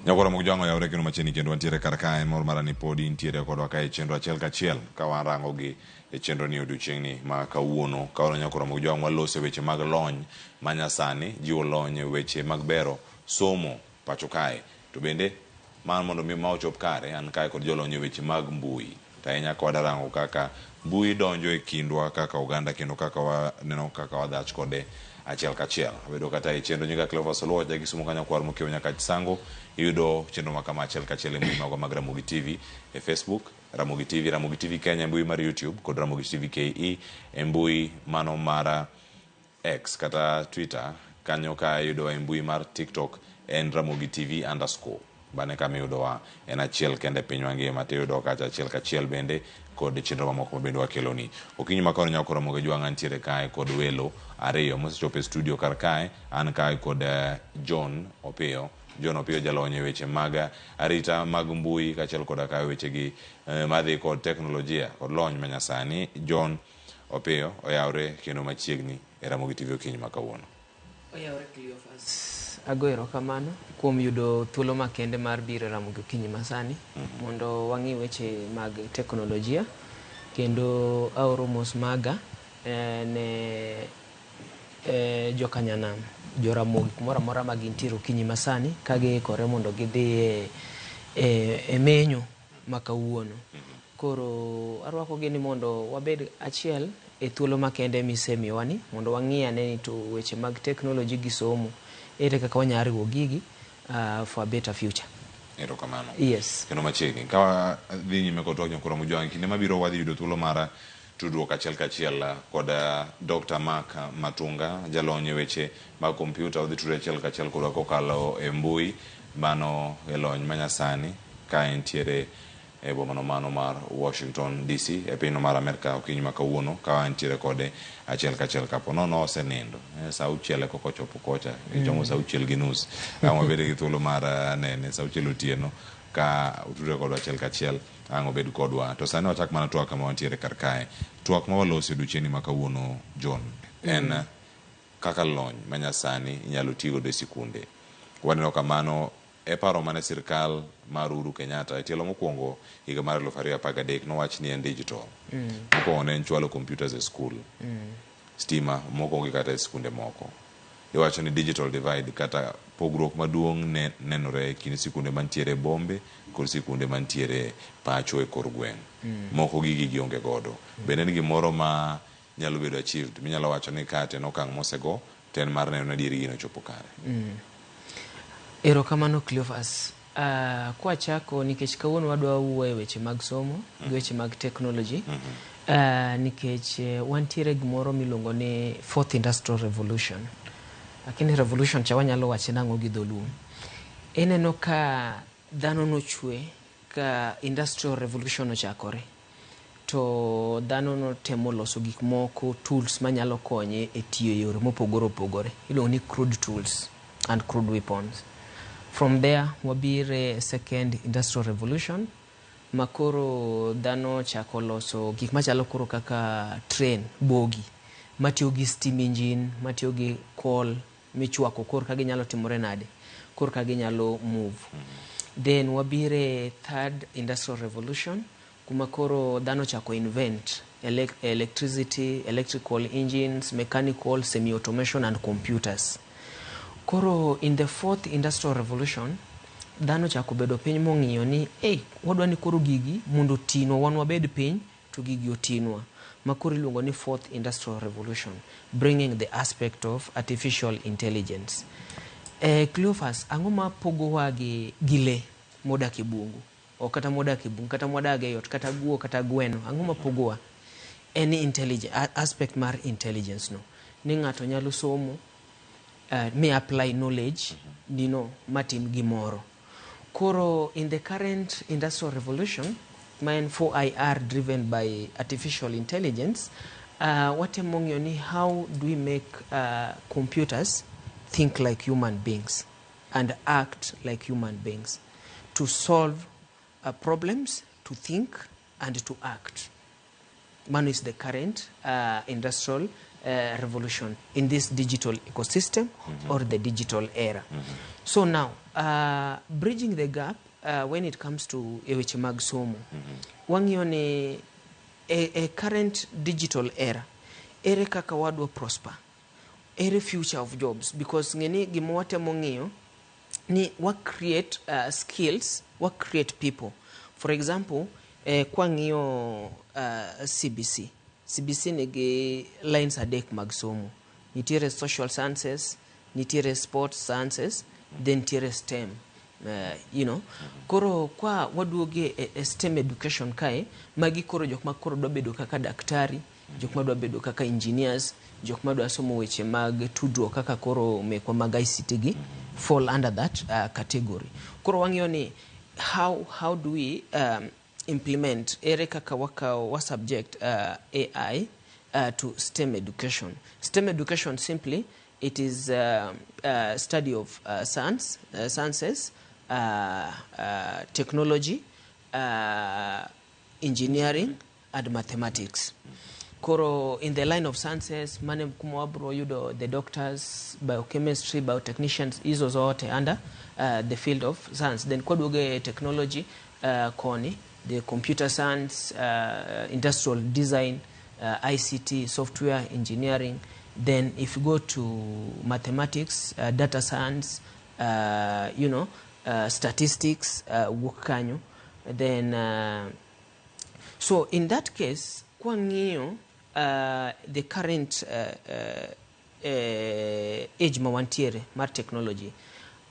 Nyakora mok jango yawre kendo macheni kendo wantiere kar kae mor marani podi intiere kodwa kae chenro achiel kachiel ka warango gi e chenro ni odiochieng'ni ma kawuono kaoro nyakora mok jango walose weche mag lony manyasani jiwo lony e weche mag bero somo pacho kae to bende man mondo mi ma ochop kare an kae kod jolony e weche mag mbui to ahinya ka wadarango kaka mbui donjo e kindwa kaka oganda kendo kaka waneno kaka wadhach kode achiel kachiel abedo kata e chenro nyinga Cleophas Oluoch ja gisomo kanya kwar mokiewo nyaka sango iyudo chenro makama achiel kachiel e mbui mago mag Ramogi TV e Facebook Ramogi TV Kenya, mbui mar YouTube kod Ramogi TV KE e mbui mano mar X kata Twitter kanyo ka iyudo e mbui mar TikTok en Ramogi TV _ bane kama iyudowa en achiel kende piny mangima to iyudo kacha achiel kachiel bende kod chenro mamoko mabende wakeloni. Okinyi makoro nyakoro Ramogi Jwang'a ntiere kae kod welo ariyo mosechopo e studio kar kae. An kae kod John Opiyo jalony e weche mag arita mag mbui kachiel kod kae weche gi madhi kod teknolojia kod lony manyasani. John Opiyo oyawre kendo machiegni e Ramogi TV okinyi makawuono. Oyawre Cleophas. Ago erokamano kuom yudo thuolo makende mar biro Ramogi okinyi masani mondo wang'i weche mag teknolojia kendo aoro mos maga ne jokanyanam joramogi kumoro amora ma gintiere okinyi masani ka giikore mondo gidhi e menyo makawuono. Koro arwakogi ni mondo wabed achiel e thuolo makende misemiyowa ni mondo wang'i ane ni to weche mag teknoloji gi somo ere kaka wanyalo riwo gigi for a better future. Erokamano. Yes. Kendo machiegni ka dhi nyime kod nyakora Ramogi Jwang'a kinde mabiro wadhi yudo thuolo mar tudruok achiel kachiel kod Dr. Mark Matunga jalony e weche mag kompyuta. Wadhi tudruok achiel kachiel kodwa kokalo e mbui mano e lony manyasani ka entiere e bomano mano mar Washington DC e piny mar Amerika okinyi makawuono ka entiere kode achiel kachiel kapo nono osenindo sa auchiel koko chopo kocha jomo sa auchiel gi nus kama bede gi thuolo mar nene sa auchiel otieno ka utudre kodwa achiel kachiel ang' obed kodwa to sani wachak mana twak kama wantiere kar kae. Twak ma waloso odiochieng'ni makawuono John en kaka lony manyasani inyalo tigo e sikunde. Waneno kamano e paro mane sirkal mar Uhuru Kenyatta e tielo mokwongo higa mar 2013 nowach ni en digital. Mokwongo ne en chwalo computers e school. Stima moko gi kata e sikunde moko. Iwacho ni digital divide kata pogruok maduong' nenore e kind sikunde mantiere bombe kod sikunde mantiere pacho e kor gweng'. Moko gigi onge godo. Bende ni gimoro ma nyalo bedo achieved minyalo wacho ni kate nokang' mosego ten mar neno na dieri gino chopo kare. Erokamano Cleophas. Kwa chako nikech kawuono wadwa wuoyo weche mag somo gi weche mag technology nikech wantiere gimoro miluongo ni Fourth Industrial Revolution. Lakini revolution cha wanyalo wache nang'o gi dholuo. Eneno ka dhano nochwe ka industrial revolution ochakore to dhano notemo loso gik moko tools manyalo konye e tiyo yore mopogore opogore. Iluongo ni crude tools and crude weapons. From there wabire second industrial revolution makoro dhano chako loso gik machalo koro kaka train bogi matiyo gi steam engine matiyo gi coal michwako kor ka ginyalo timore nade kor ka ginyalo move. Then wabire third industrial revolution kuma koro dhano chako invent electricity, electrical engines, mechanical, semi-automation and computers. Koro in the fourth industrial revolution dhano chako bedo piny mong'iyo ni wadwa ni koro gigi mondo tino wan wabed piny to gigi otinwa makoro iluongo ni fourth industrial revolution bringing the aspect of artificial intelligence. Cleophas, ang'o ma pogowa gi le modak e bungu o kata modak e bungu kata modak e ot kata guo kata gweno ang'o ma pogowa en intelligence aspect mar intelligence no ni ng'ato nyalo somo may apply knowledge dino matim gimoro. Koro in the current industrial revolution main 4IR driven by artificial intelligence watemo ng'iyo ni how do we make computers think like human beings and act like human beings to solve problems, to think and to act. Man is the current industrial revolution in this digital ecosystem or the digital era. So now, bridging the gap when it comes to eweche mag somo, wang'iyo ni a current digital era, ere kaka wadwa prosper, ere future of jobs, because ng'eni gima watemo ng'iyo ni what create skills, what create people. For example, kwa ng'iyo CBC nigi lines adek mag somo. Nitiere social sciences, nitiere sports sciences, then nitiere STEM. Koro kwa waduoge STEM education kae, magi koro jok ma koro dwa bedo kaka daktari, jok ma dwa bedo kaka engineers, jok ma dwa somo weche mag tudruok kaka koro mekwa mag ICT gi fall under that category. Koro wang'iyo ni how do we implement ere kaka wa subject AI to STEM education. STEM education simply it is study of sciences, technology, engineering and mathematics. Koro in the line of sciences mane kumwabro yudo the doctors, biochemistry, biotechnicians, hizo zote under the field of science. Then kwaduge technology koni the computer science, industrial design, ICT, software engineering. Then if you go to mathematics, data science, statistics, wukanyo. Then so in that case, kwa ngiyo the current age mawantiere mar technology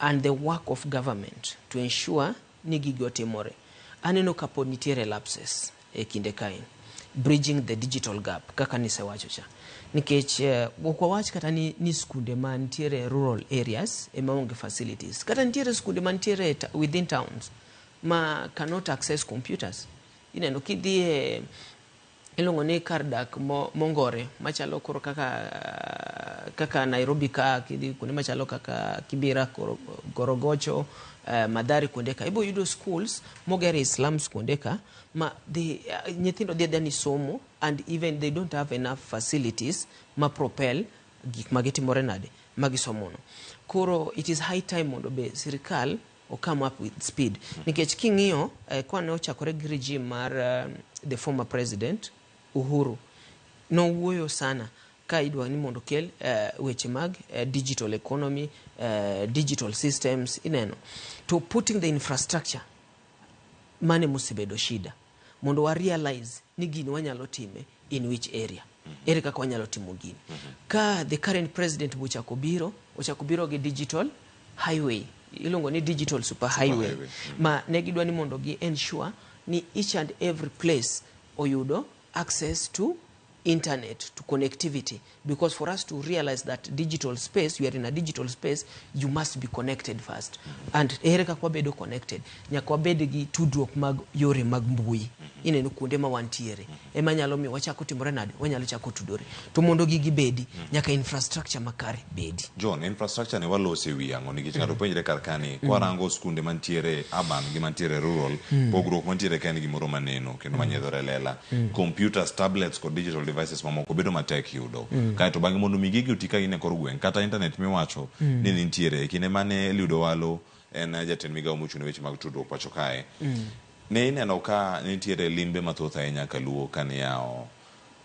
and the work of government to ensure ni gigi otimore, aneno kapod nitiere lapses kinde kain, bridging the digital gap kaka nisewacho cha, nikech kwa wach kata ni skunde man nitiere rural areas maonge facilities, kata nitiere skunde man nitiere within towns ma cannot access computers. Ineno kidhie ilongo ni kar dak mongore machalo koro kaka Nairobi ka, kidhi kuonde machalo kaka Kibera, Korogocho, Madari kuonde ka, ibo yudo schools mogere slums kuonde ka ma nyithindo dhi ni somo, and even they don't have enough facilities ma propel gik magitimore nade magisomono. Koro it is high time mondo be sirikal or come up with speed. Nikech king'iyo kwa ne ochakore gi regime mar the former president Uhuru, no wuoyo sana ka idwa ni mondo kel weche mag digital economy, digital systems, ineno to putting the infrastructure mane musibedo shida mondo wa realize ni gini wanyalo time in which area, ere kaka wanyalo timo gini. Ka the current president ochako biro gi digital highway, ilongo ni digital super highway. Ma negidwa ni mondo gi ensure ni each and every place oyudo access to internet, to connectivity, because for us to realize that digital space, you are in a digital space, you must be connected first. And ereka kwa bedo connected, nyaka wabed gi tudruok mag yore mag mbui, ineno kuonde ma wantiere ema nyalo mi wachako timore nade, wanyalo chako tudore. To mondo gigi bedi nyaka infrastructure makare bedi. John, infrastructure ne walose wi yango nikech ng'ato penjre kar kani kwarango skunde mantiere urban gi mantiere rural, pogruok mantiere ka en gimoro maneno kendo manyedhore lela. Computers, tablets kod digital devices mamoko bedo matek yudo. Kaeto bang'e mondo mi gigi oti ka in e kor gweng' kata internet miwacho ni nitiere kinde mane Ludo Walo en jatend migawo mochung' weche mag tudruok pacho kae. Ne ineno ka nitiere limbe mathoth ahinya kaluwo kane yawo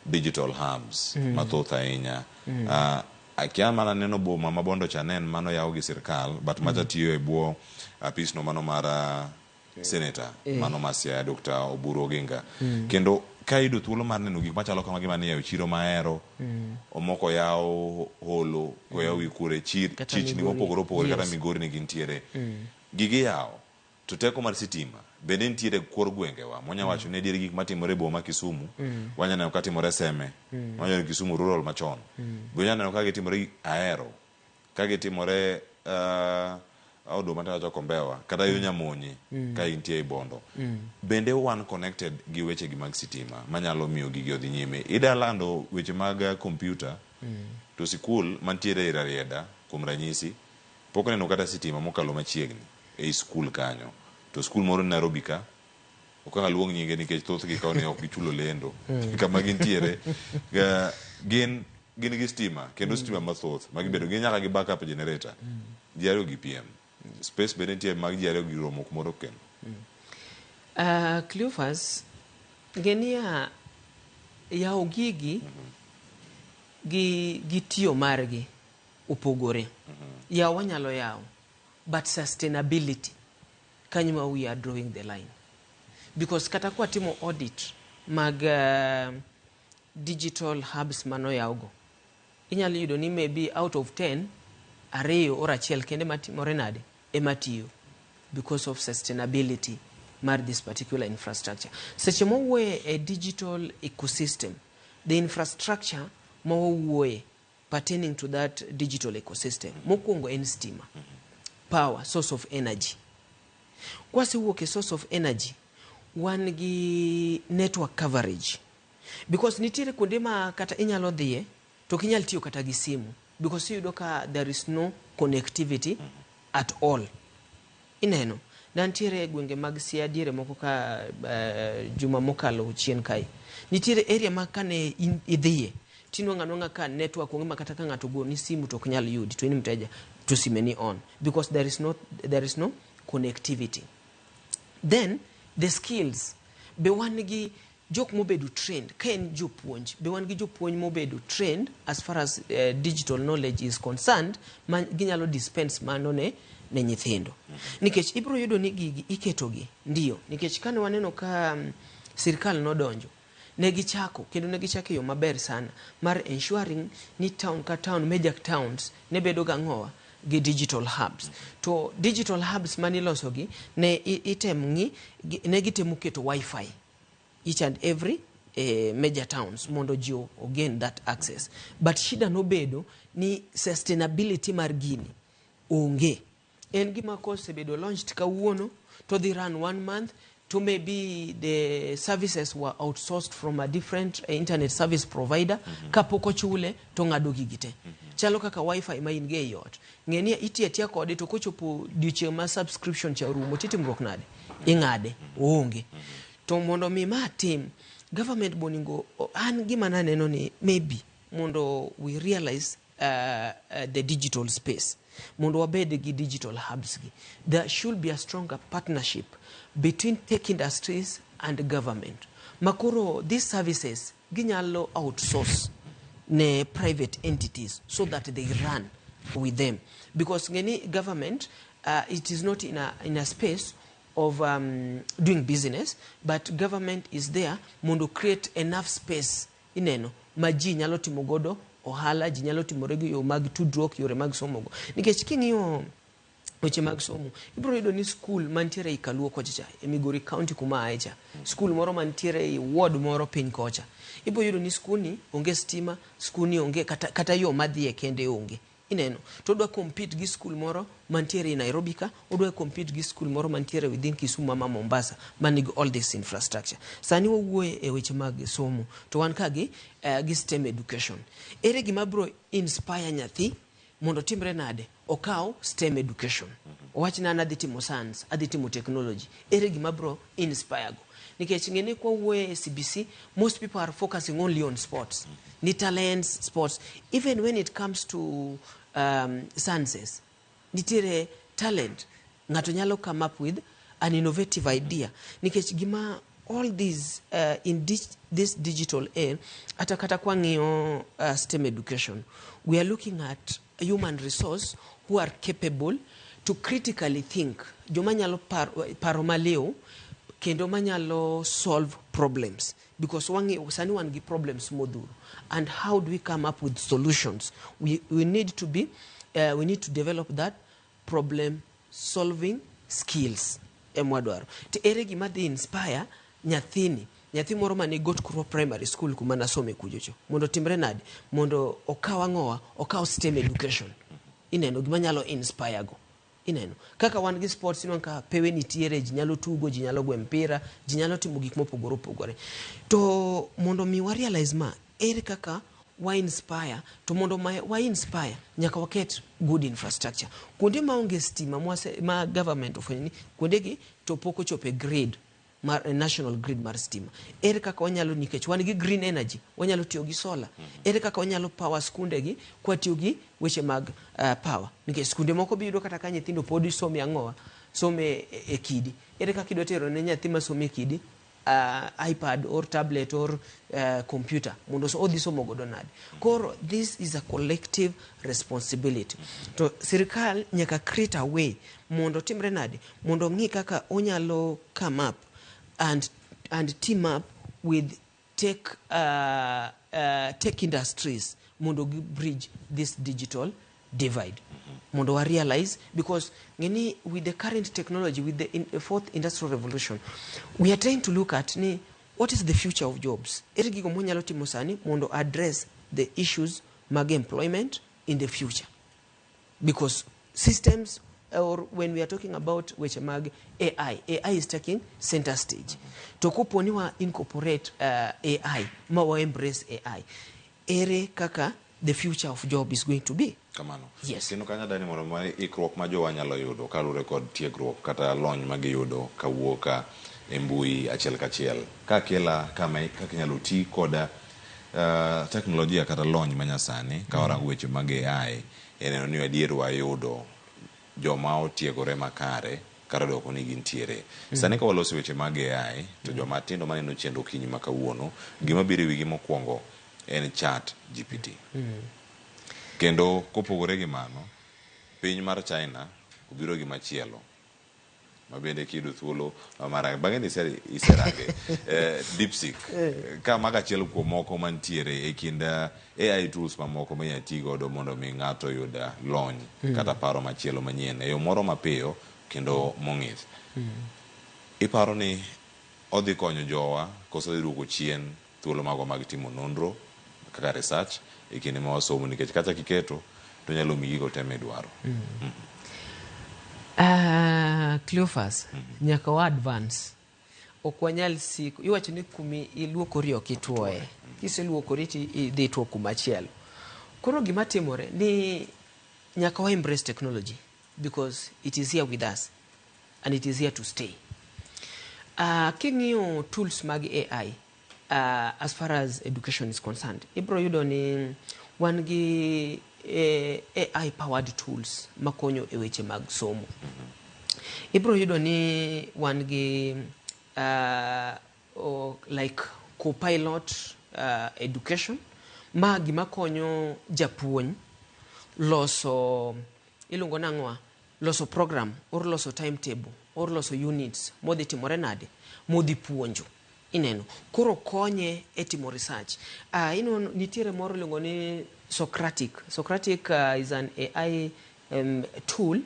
digital hubs mathoth ahinya. Akia mana neno boma mabondo chanen mano yawo gi sirkal, but macha tiyo e bwo apisno mano mar senator mano masia Dr. Oburu Oginga. Kendo ka ido thuolo mar neno gik machalo kamagi mane yawo chiro mahero, omoko yawo holo, ko yawo ikure chichni mopogore opogore kata Migori ni gintiere. Gigi yawo to teko mar sitima bende nitiere kor gwengewa. Monya wacho ne diere gik matimore boma Kisumu, wanyana ka timore Seme, wanyana Kisumu rural machon. Wanyana ka gitimore Ahero, ka gitimore audo matacho Kombewa kata yo Nyamonyi ka intie Bondo. Bende one connected gi weche gi mag sitima manyalo miyo gigi odhi nyime. Ida lando weche mag computer to sikul mantiere Rarieda kuom ranyisi pok neno kata sitima mokalo machiegni e skul kanyo. To skul moro Nairobi ka okanga luong nyinge nikech thoth gi kaone ok gichulo lendo kama gintiere gin gin gi stima kendo stima mathoth magibedo gi nyaka gi backup generator ji ariyo gi PM space bende nitie mag ji ariyo gi romo kumoro kendo. Cleophas genia yawo gigi gi tiyo margi opogore. Yawo wanyalo yawo, but sustainability kanyuma we are drawing the line. Because kata kwa timo audit mag digital hubs mano yawgo, inyalo yudo ni maybe out of 10, ariyo or achiel kende matimore nade ematiyo because of sustainability mar this particular infrastructure. Seche mowuoye a digital ecosystem, the infrastructure mowuoye pertaining to that digital ecosystem, mokwongo en stima, power, source of energy. Kwasewuok e source of energy, wan gi network coverage. Because nitiere kuonde ma kata inyalo dhiye, to kinyal tiyo kata gi simu. Because you doka there is no connectivity at all. Ineno. Nantiere gwenge mag Siadiere moko ka juma mokalo chien kai. Nitiere area ma kane idhiye. Tinwanga ka network onge makata ka ng'ato go ni simu to kunyal yudi to ini mteja to simeni on. Because there is no connectivity. Then the skills. Be wan gi jok mobedu trained. Ken jopuonj. Be wan gi jopuonj mobedu trained as far as digital knowledge is concerned. Man ginyalo dispense mano ne nyithindo. Nikech ibro yudo ni gigi iketogi. Ndiyo. Nikech kane waneno ka sirkal nodonjo. Negichako, kendo negichako yo maber sana. Mar ensuring ni town ka town, major towns, nebedo gang'owa gi digital hubs. To digital hubs maniloso gi, ne gitemo keto Wi-Fi. Each and every major towns, mondo jio gain that access. But shida nobedo ni sustainability mar gini onge. En gima kose bedo launched kawuono, to they run 1 month, to maybe the services were outsourced from a different internet service provider, kapoko chule, to ng'ado gigite. Chalo kaka Wi-Fi ma in ge yot. Ng'enia itiatia kode to kochopo diuche ma subscription cha rumo, titimruok nade? Ing'ade, onge. To mondo mi ma tim, government boningo, an gima naneno ni maybe, mondo we realize the digital space. Mondo wabede gi digital hubs gi. There should be a stronger partnership between tech industries and government. Makuro, these services, ginyalo outsource ne private entities so that they run with them. Because ngeni government, it is not in a space of doing business, but government is there mondo create enough space ineno maji nyalo timogodo ohala, ji nyalo timoregi yo mag tudruok, yore mag somogo. Nikech king'iyo weche mag somo, ibro yudo ni school mantiere i Kaluo kocha, e Migori County kuma aecha, school moro mantiere i ward moro piny kocha, ibro yudo ni school ni onge stima, school ni onge kata yo madhie kende onge. Ineno, to odwa compete gi school moro mantiere i Nairobi ka, odwa compete gi school moro mantiere within Kisumu ama Mombasa, manig all this infrastructure. Sani wawuoye e weche mag somo, to wan ka gi STEM education. Ere gima bro inspire nyathi mondo timre nade okaw STEM education. Owachna na adhi timo science, adhi timo technology. Ere gima bro inspire go. Nikech ngene kwa uwe CBC, most people are focusing only on sports. Ni talents, sports. Even when it comes to sciences, nitire talent, ngato nyalo come up with an innovative idea. Nikech gima all these in this digital era, atakata kwa ngiyo STEM education, we are looking at a human resource who are capable to critically think. Joma nyalo paro maleo, kendo manyalo solve problems. Because sani wan gi problems modhuro. And how do we come up with solutions? We need to be, we need to develop that problem solving skills. Emwadwaro. Te ere gima di inspire nyathini. Nyathi moro mane got kuro primary school kuma nasome kujocho. Mondo timre nade. Mondo okawa ngowa, okawa STEM education. Ineno gima nyalo inspire go. Ineno. Kaka wan gi sports ino ka pewe nitiere, jinyalo tugo, jinyalo gwe mpira, jinyalo timo gik mopogore opogore. To mondo mi wa realize ma, ere kaka wa inspire, to mondo wa inspire, nyaka waket good infrastructure. Kuonde maonge stima, ma government ofwenye ni, kuonde gi to poko chope grade national grid mar stima. Ere kaka wanyalo, nikech wan gi green energy, wanyalo tiyo gi solar. Ere kaka wanyalo power skunde gi kwa tiyo gi weche mag power. Nikech skunde moko biyudo kata ka nyithindo podi some ang'owa, some e kidi. Ere kaka idwa tero ne nyathi ma some e kidi iPad or tablet or computer mondo odhi somo godo nade. Koro this is a collective responsibility. To sirikal nyaka create a way mondo timre nade, mondo ng'i kaka onyalo come up and team up with tech industries mondo bridge this digital divide. Mondo wa realize, because ngeni with the current technology, with the fourth industrial revolution, we are trying to look at what is the future of jobs. Ere gigo monyalo timo sani mondo address the issues mag employment in the future. Because systems, or when we are talking about weche mag AI is taking center stage. To koponi wa incorporate AI, ma wa embrace AI, ere kaka the future of job is going to be. Kamano. Yes. Kendo kanya dani mondo ma ikruok ma jowa nyalo yudo kalure kod tiegruok kata lony ma giyudo kawuoka e mbui achiel kachiel. Ka kila kama nyalo ti koda teknolojia kata lony manyasani ka warango weche mag AI, eneno ni adier wayudo joma otiegore makare kara doko ni gintiere. Sani ka waloso weche mag AI, to joma tindo maneno chenro kinyi ma kawuono, gima biro wigi mokwongo en chat GPT. Kendo kopogore gi mano, piny mar China obiro gi machielo. Mabende kidu thuolo mara bang'e ni iserage DeepSeek ka maga achiel kuom moko mantiere e kind AI tools mamoko ma inyalo godo mondo mi ng'ato yuda lony kata paro machielo manyien e yo moro mapiyo kendo mong'ith. Iparo ni odhi konyo jowa koso dhi duoko chien thuolo mago mag timo nonro kaka research e kinde ma wasomo, nikech kata kiketo to nyalo migi go teme dwaro. Cleophas, nyaka wa advance. Okwanyal siku iwacho ni kumi iluokori ok ituoe. Kiseluokori ti idhi tuo kumachielo. Koro gima timore ni nyaka wa embrace technology, because it is here with us and it is here to stay. King'iyo tools mag AI, as far as education is concerned, ibro yudo ni wan gi AI powered tools makonyo e weche mag somo. Ibro yudo ni wan gi like Copilot education, ma gima konyo japuonj loso ilungo nang'wa, loso program or loso timetable or loso units modhi timore nade, modhi puonjo. Ineno koro konye e timo research. Nitiere moro ilungo ni Socratic is an AI tool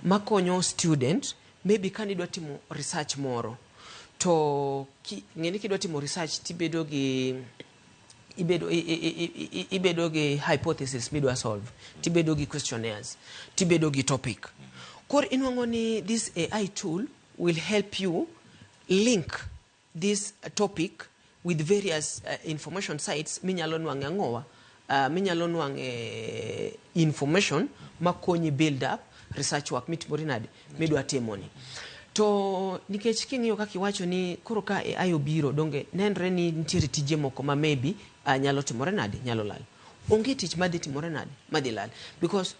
makonyo student maybe kanidwa timo research moro, to ng'eni kidwa timo research tibedo gi hypothesis midwa solve, tibedo gi questionnaires, tibedo gi topic. Koro inwang'o ni this AI tool will help you link this topic with various information sites minyalo nwang'e ang'owa, minyalo nwang'e information makonyi build up research work mitimori nade midwa timoni. To nikech king'iyo kaka iwacho ni koro ka AI obiro, donge nenre ni nitiere tije moko ma maybe nyalo timore nade, nyalo lal. Onge tich madhi timore nade, madhi lal. Because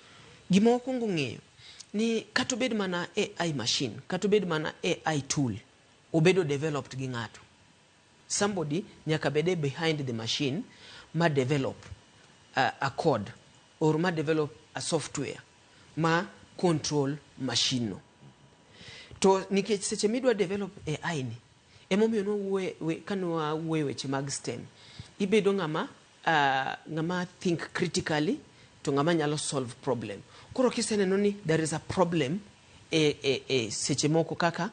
gima wakwongo ng'eyo ni kata obed mana AI machine, kata obed mana AI tool, obedo developed gi ng'ato. Somebody nyaka bede behind the machine ma develop a code or ma develop a software ma control machine no. To nikech seche midwa develop AI ni, emomiyo kanwa wuoyo weche mag STEM, ibedo ng'ama think critically, to ng'ama nyalo solve problem. Koro kiseneno ni there is a problem seche moko kaka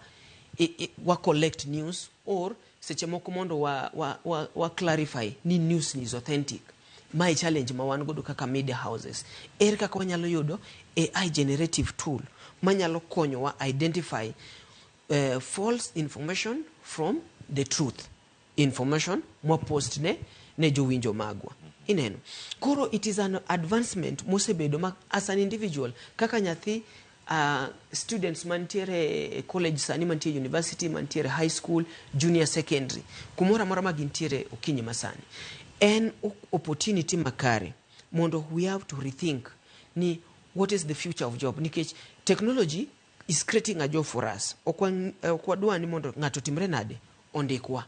wa collect news, or seche moko mondo wa clarify ni news is authentic. My challenge ma wan godo kaka media houses, ere kaka wanyalo yudo AI generative tool manyalo konyo wa identify false information from the truth information mwa post ne jowinjo magwa. Ineno koro it is an advancement mosebedo as an individual, kaka nyathi students mantiere college sani, mantiere university, mantiere high school, junior secondary, kumora mora magintiere okinyi masani. En opportunity makare mondo we have to rethink ni what is the future of job, nikech technology is creating a job for us. Okwadwa ni mondo ngato timre nade ondikwa,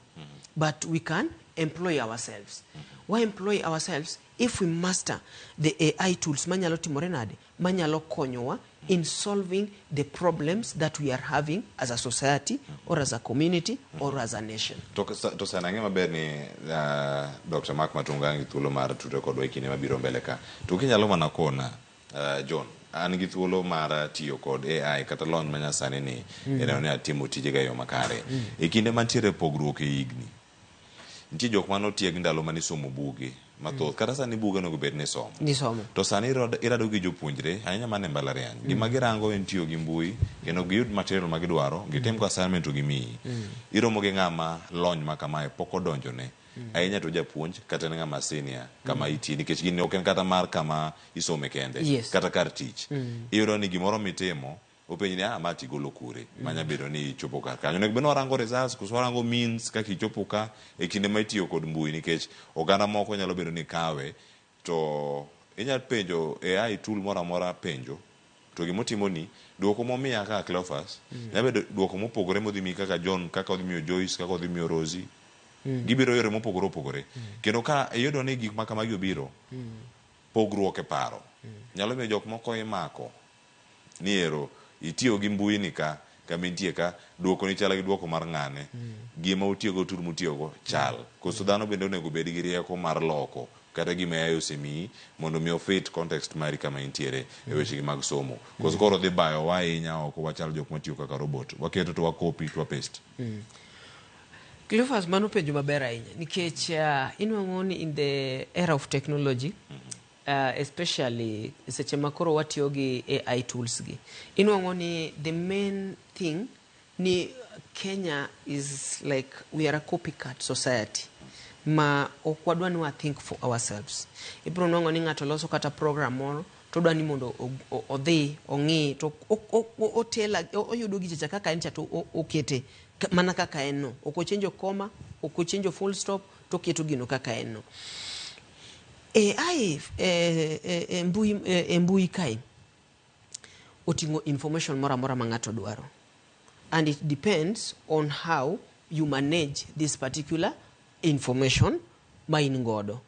but we can employ ourselves. Why employ ourselves? If we master the AI tools manyalo timore nade, manyalo konyowa in solving the problems that we are having as a society or as a community or as a nation. To sana ng'e maber ni Dr. Mark Matunga ngi thuolo mar tudo kodwa e kinde mabiro mbele ka. To kinyalo mana kona John, an gi thuolo mar tiyo kod AI kata lony manyasani ni ene ne atimo tije ga yo makare. E kinde mantiere pogruok e higni, nitie jok mano tieg ndalo mani somo buge mathoth kata sani buge no gobed ni somo. To sani irado gi jopuonjre ahinya mane mbalariany gima girango en tiyo gi mbui kendo giyud material ma gidwaro, gitim ko assignment to gimiyi. Iromo gi ng'ama lony ma kamae pok odonjone ahinya to japuonj kata ng'ama senior kama iti, nikech gin ok en kata mar kama isome kende kata kar tich. Iyudo ni gimoro mitimo openji ni mati golo kure manya bedo ni chopo kar kanyo. Nek beno rango results kusorango means kaka ichopo ka e kinde ma itiyo kod mbui, nikech oganda moko nyalo bedo ni kawe to inyalo penjo AI tool mora mora penjo to gimotimo ni duoko momiya kaka Cleophas nyalo bedo duoko mopogore modhi mi kaka John, kaka odhi miyo Joyce, kaka odhi miyo Rosie. Gibiro yore mopogore kendo ka iyudo ni gik makamagi obiro pogruok e paro nyalo miyo jok moko imako ni ero itiyo gi mbui ni ka kamintie ka duoko ni chala gi duoko mar ng'ane gima utiyo go tur mutiyo go chal koso dhano bende onego bed gi rieko mar loko kata gima yayo semi mondo mi fit context mari kama intiere e weche mag somo. Koso koro dhi bayo wa inya oko wachal jok matiyo kaka robot waketo to wa copy to paste. Cleophas, mano penjo maber ahinya nikech inwang'o ni in the era of technology, especially seche makoro watiyo gi AI tools gi, inwang'o ni the main thing ni Kenya is like we are a copycat society ma okwadwa ni wa think for ourselves. Ibro nwang'o ni ng'ato loso kata program moro to dwa ni mondo odhi ong'i to otela oyudo gicha kaka en cha to okete mana kaka en no, okochenjo koma, okochenjo full stop, to keto gino kaka en no. AI mbui kai otingo information mora mora ma ng'ato dwaro, and it depends on how you manage this particular information ma in godo.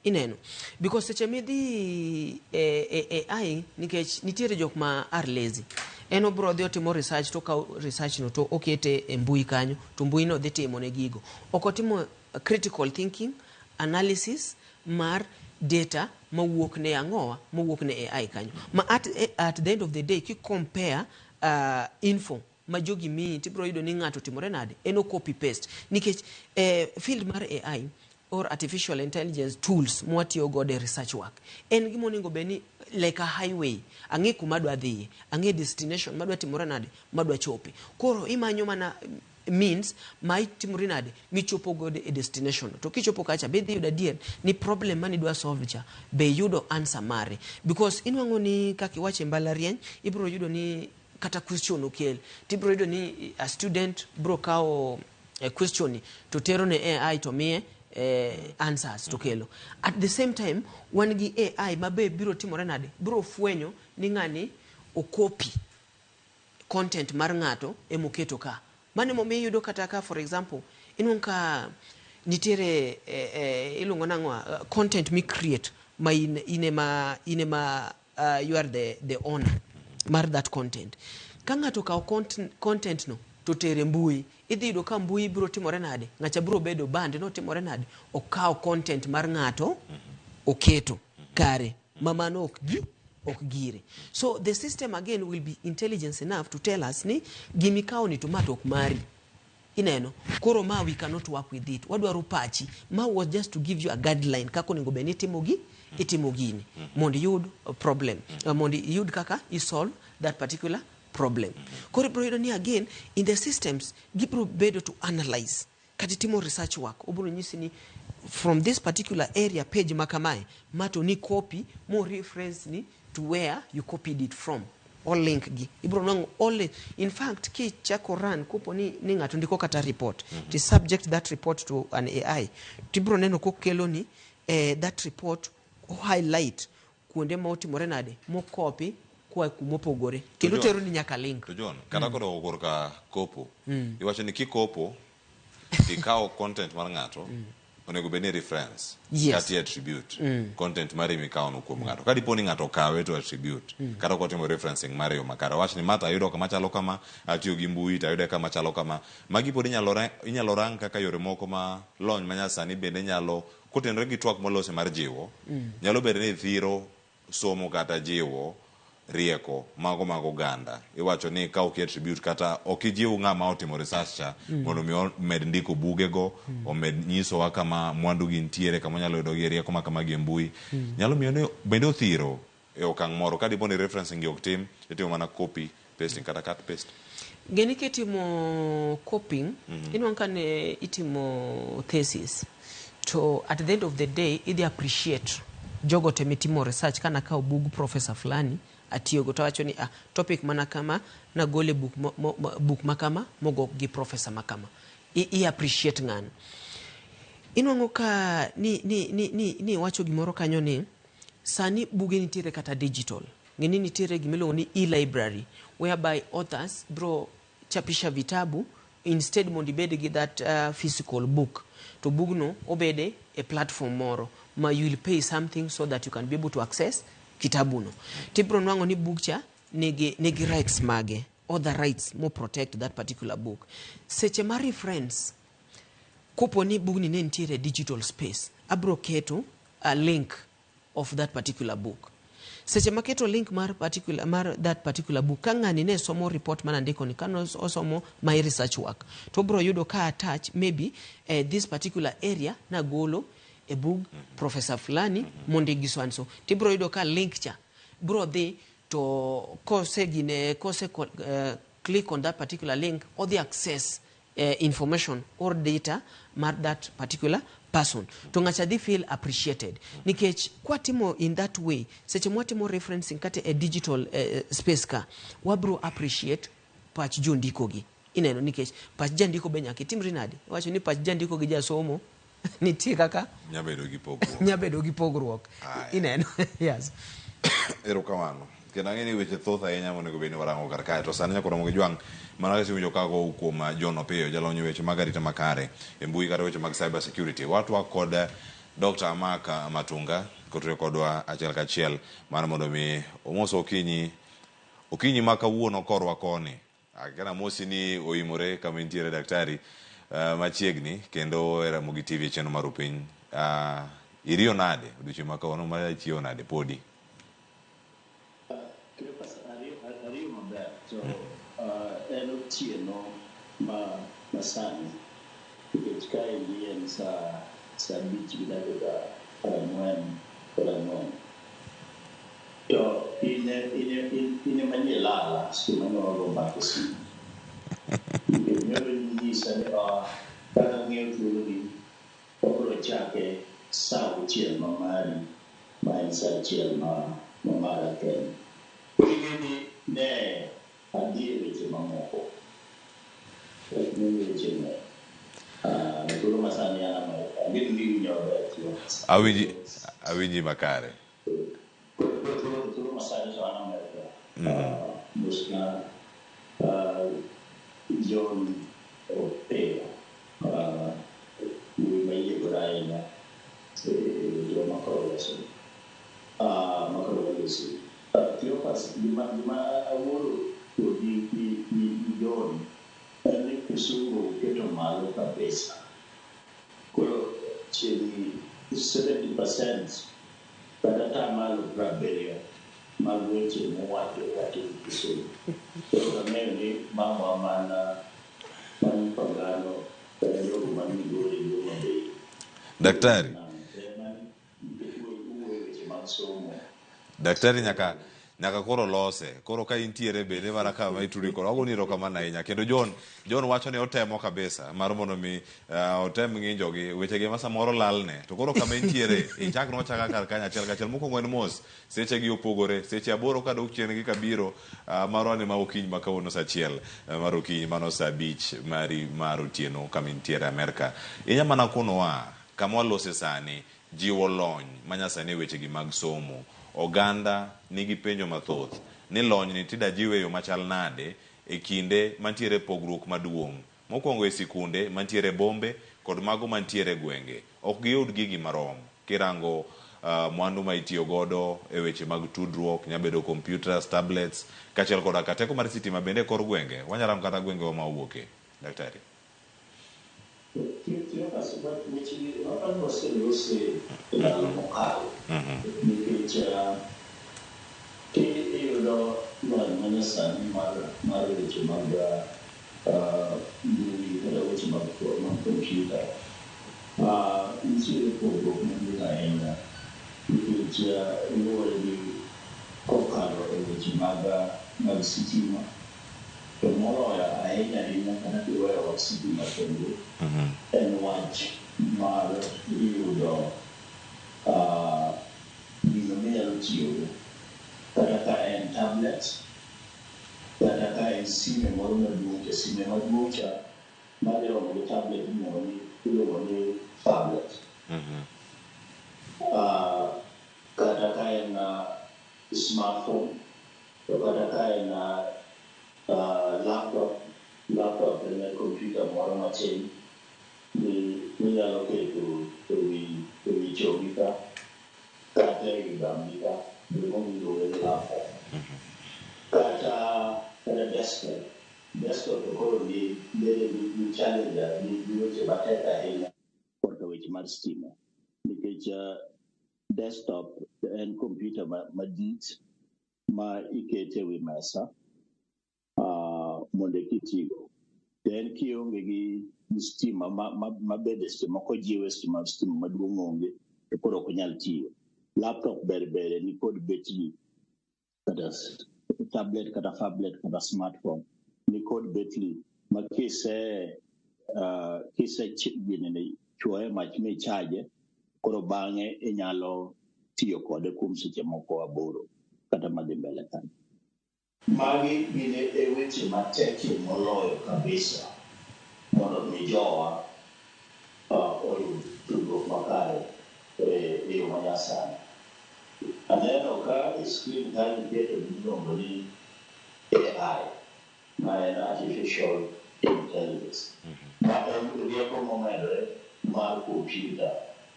Ineno because seche midhi AI nikech nitiere jok ma are lazy, en obro dhi otimo research to ka research no to okete e mbui kanyo to mbui no dhi timo ne gigo, okotimo critical thinking analysis mar data mawuok ne ang'owa mawuok ne AI kanyo ma at the end of the day ki compare info ma jogi mi tibro yudo ni ng'ato timore nade eno copy paste, nikech field mar AI or artificial intelligence tools mwatiyo god research work en gimo ningo beni like a highway, ang'e kuma dwa dhi, ang'e destination madwa timore nade madwa chopi, koro imanyo mana means ma itimore nade michopo god e destination, to kichopo kacha be yudo adier ni problem mani dwa solve cha be yudo answer mare, because inwang'o ni kaki wache mbalariany ibro yudo ni kata question okel tibro yudo ni a student bro kao question to tero ne AI to mie answers to kelo. At the same time wan gi AI mabe biro timore nade biro fwenyo ni ng'ani okopi content mar ng'ato emoketo ka, mane momi yudo kata ka for example inunka nitiere ilungo nang'wa content mi create ma inema you are the owner mar that content. Ka ng'ato ka content no to tere mbui, idhi yudo ka mbui biro timore nade ng'acha biro bedo band no timore nade okao content mar ng'ato oketo kare mamano ok gire. So the system again will be intelligence enough to tell us ni gimi kao ni tomato ok mari, ineno koro ma we cannot work with it, wadwaro pachi ma was just to give you a guideline kako ningo beni itimo gini mondo yud problem mondo yud kaka you solve that particular problem. Koro bro yudo ni again in the systems gibro bedo to analyze kati timo research work, obro nyisi ni from this particular area page makamae mato ni copy more reference ni to where you copied it from, all link gi ibro nwango all in fact ki chako run kopo ni ngato ndiko kata report to subject that report to an AI tibro neno kokelo ni that report highlight kuonde ma otimore nade mo copy kwa kumopogore kendo tero ni nyaka link to John kata kodo korka kopo iwacho ni kikopo ikao content mar ngato onego beni reference kati attribute content mari mikao no kuom ngato kadi poni ngato kawe to attribute kata ko timo referencing mari o makara wach ni mata yudo kama chalo kama atiyo gi mbui ta yudo kama chalo kama magi podi inyalo rang kaka yore moko ma lony manyasani bende nyalo kotenre gi twak molose mar jiwo nyalo bedo ni thiro somo kata jiwo rieko mago ganda iwacho ni ka ok attribute kata okijiw ng'ama otimo research mondo mi med ndiko bugego o med nyiso wa kama mwandu gi ntiere kama nyalo yudo gi rieko kama gi mbui nyalo miyo ne bende othiro e okang' moro kadi boni referencing gi ok tim itimo mana copy pasting kata cut paste geni ketimo copying inwan kane itimo thesis to at the end of the day idi appreciate jogo temitimo research kana ka bug professor fulani atiyo go tawacho ni topic mana kama na gole book makama mogo gi professor makama I appreciate ngan inwango ka ni wacho gimoro kanyo ni sani buge nitiere kata digital ngeni nitiere gimelo ni e-library whereby authors bro chapisha vitabu instead mondi bede gi that physical book to bugno obede a platform moro ma you will pay something so that you can be able to access kitabuno tibro nwango ni book cha negi rights mage other rights mo protect that particular book seche ma reference kopo ni book ni nentiere digital space abro keto a link of that particular book seche ma keto link mar that particular book kangani ne somo report mana ndiko ni kano osomo my research work to bro yudo ka attach maybe this particular area na golo a book professor fulani monde giswanso tibro yudo ka link cha bro the to click on that particular link or the access information or data mar that particular person to ngacha they feel appreciated nikech kwa timo in that way seche mwatimo referencing kate a digital space ka wabro appreciate patch jondiko gi ineno nikech patch jandiko benya kitimri nade wacho ni patch jandiko gi jasomo nitie kaka nyabedo gi pogruok ineno yes erokamano kendo ang'e ni weche thoth ahinya monego bed ni warango kar kae to sani nyakoro mogo jwang' mana kaka siwinjo kago kuom John Opiyo jalony weche mag arita makare e mbui kata weche mag cyber security watwa kod Dr. Mark Matunga kotre kodwa achiel kachiel mana mondo mi omos okinyi ma kawuono korwa koni akena mosi ni oimore kama intiere daktari machiegni kendo era Ramogi TV cheno mar piny iriyo nade odiochieng' ma kawuono ma chieo nade podi ariyo maber to en otieno masani nikech ka endi en sa 5:44 to ine manie lala simanyolo mbakesi nyoro nyisa ni kaka ng'eyo thuolo gi obro chake sa 6 mamari ma en sa 1 mamara Kenya Kigeni ne adie weche mamoko weche ne thuolo masani ana ngini ni nyobe awinji makare thuolo masani so ana Amerika musna John Opiyo we may Ibrahim Makarowesi Theophas lima aworo di John ni Kisumu keto malo kabisa koro chini 70% kata tamalo praberio magweche mwato kati Kisumu koro ni mama mana pangano yo manigori yo mabe daktari nyaka koro lose koro ka intiere bende mana kama ituri koro agoni erokamano ahinya kendo John wacho ni otemo kabisa mar mondo mi otem ng'injogi wechegi ma samoro lalne to koro kama intiere ichak nochaka kar kanyo achiel kachiel mokwongo en mos sechegi opogore seche 8 kadok chien gi kabiro marwane ma okinyi ma kawuono sa 1 mar okinyi mano sa 5 mar otieno kama intiere Amerka inya mana kunowa kama walose sani jiwo lony manyasani wechegi mag somo oganda nigi penjo mathoth ni lony ni tida jiwe yo machal nade e kinde mantiere pogruok maduong' mokwongo e sikunde mantiere bombe kod mago mantiere gwenge ok giyud gigi marom kirango mwandu ma itiyo godo e weche mag tudruok nyabedo computers tablets kachiel koda kateko mar sitima bende kor gwenge wanyaram kata gwenge ma owuoke daktari iyudo lony manyasani mar weche mag mbui kata weche mag kompyuta nitiere pogruok maduong' ahinya nikech luwore gi kokalo e weche mag sitima to moloyo ahinya kata kiweyo wach sitima kendo en wach mar yudo gino minyalo tiyogo kata ka en tablet kata ka en sime moro maduong' to sime maduong' cha madhiromo gi tablet iluongo ni tablet kata ka en smartphone to kata ka en laptop en kompyuta moro matin minyalo keto e wi chogi ka kata e wi gambi ka miluongo ni laptop kata desktop to koro ni challenge ni weche matek ahinya korka weche mar stima nikech desktop en kompyuta madit ma ikete wi mesa mondo kitigo to en kionge gi stima mabende stima kojiwe stima maduong' onge to koro ok nyal tiyo laptop ber ni kod betri kata tablet kata phablet kata smartphone ni kod betri ma kise chuoye mach michaje koro bang'e inyalo tiyo kode kuom seche moko 8 kata madhi mbele kanyo. Magi gin e weche matek moloyo kabisa mondo mi jowa oyud tudruok makare e yo manyasani. Aneno ka e screen kanyo nitiere miluongo ni AI ma en artificial intelligence ma en rieko momedore mar kompyuta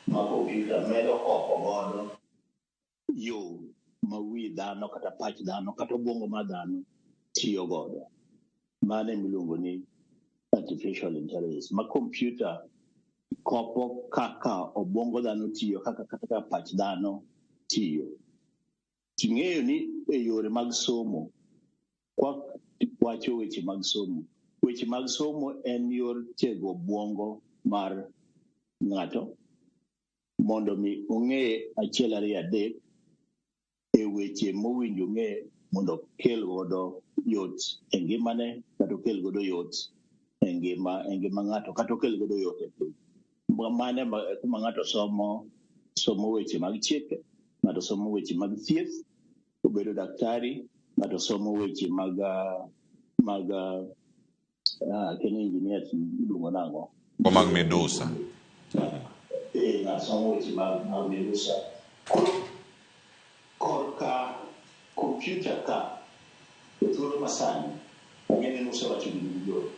ma kompyuta medo oko godo yo ma wi dhano kata pach dhano kata obwongo mar dhano tiyo godo mano miluongo ni artificial intelligence ma kompyuta kopo kaka obwongo dhano tiyo kaka pach dhano tiyo. Ting'eyo ni e yore mag somo wacho weche mag somo en yor tego obwongo mar ng'ato mondo mi ong'e 1 2 3 e weche mowinjo ng'e mondo kel godo yot e ngimane kata okel godo yot e ngima ng'ato kata okel godo yot e piny. Mane kuma ng'ato somo weche mag chike, ng'ato somo weche mag thieth, obedo daktari, ng'ato somo weche mag kene engineer iluongo nang'o? Mag medusa. Ng'ato somo weche mag medusa. Korka kompyuta ka e thuolo masani ang'ene nosewacho giduto.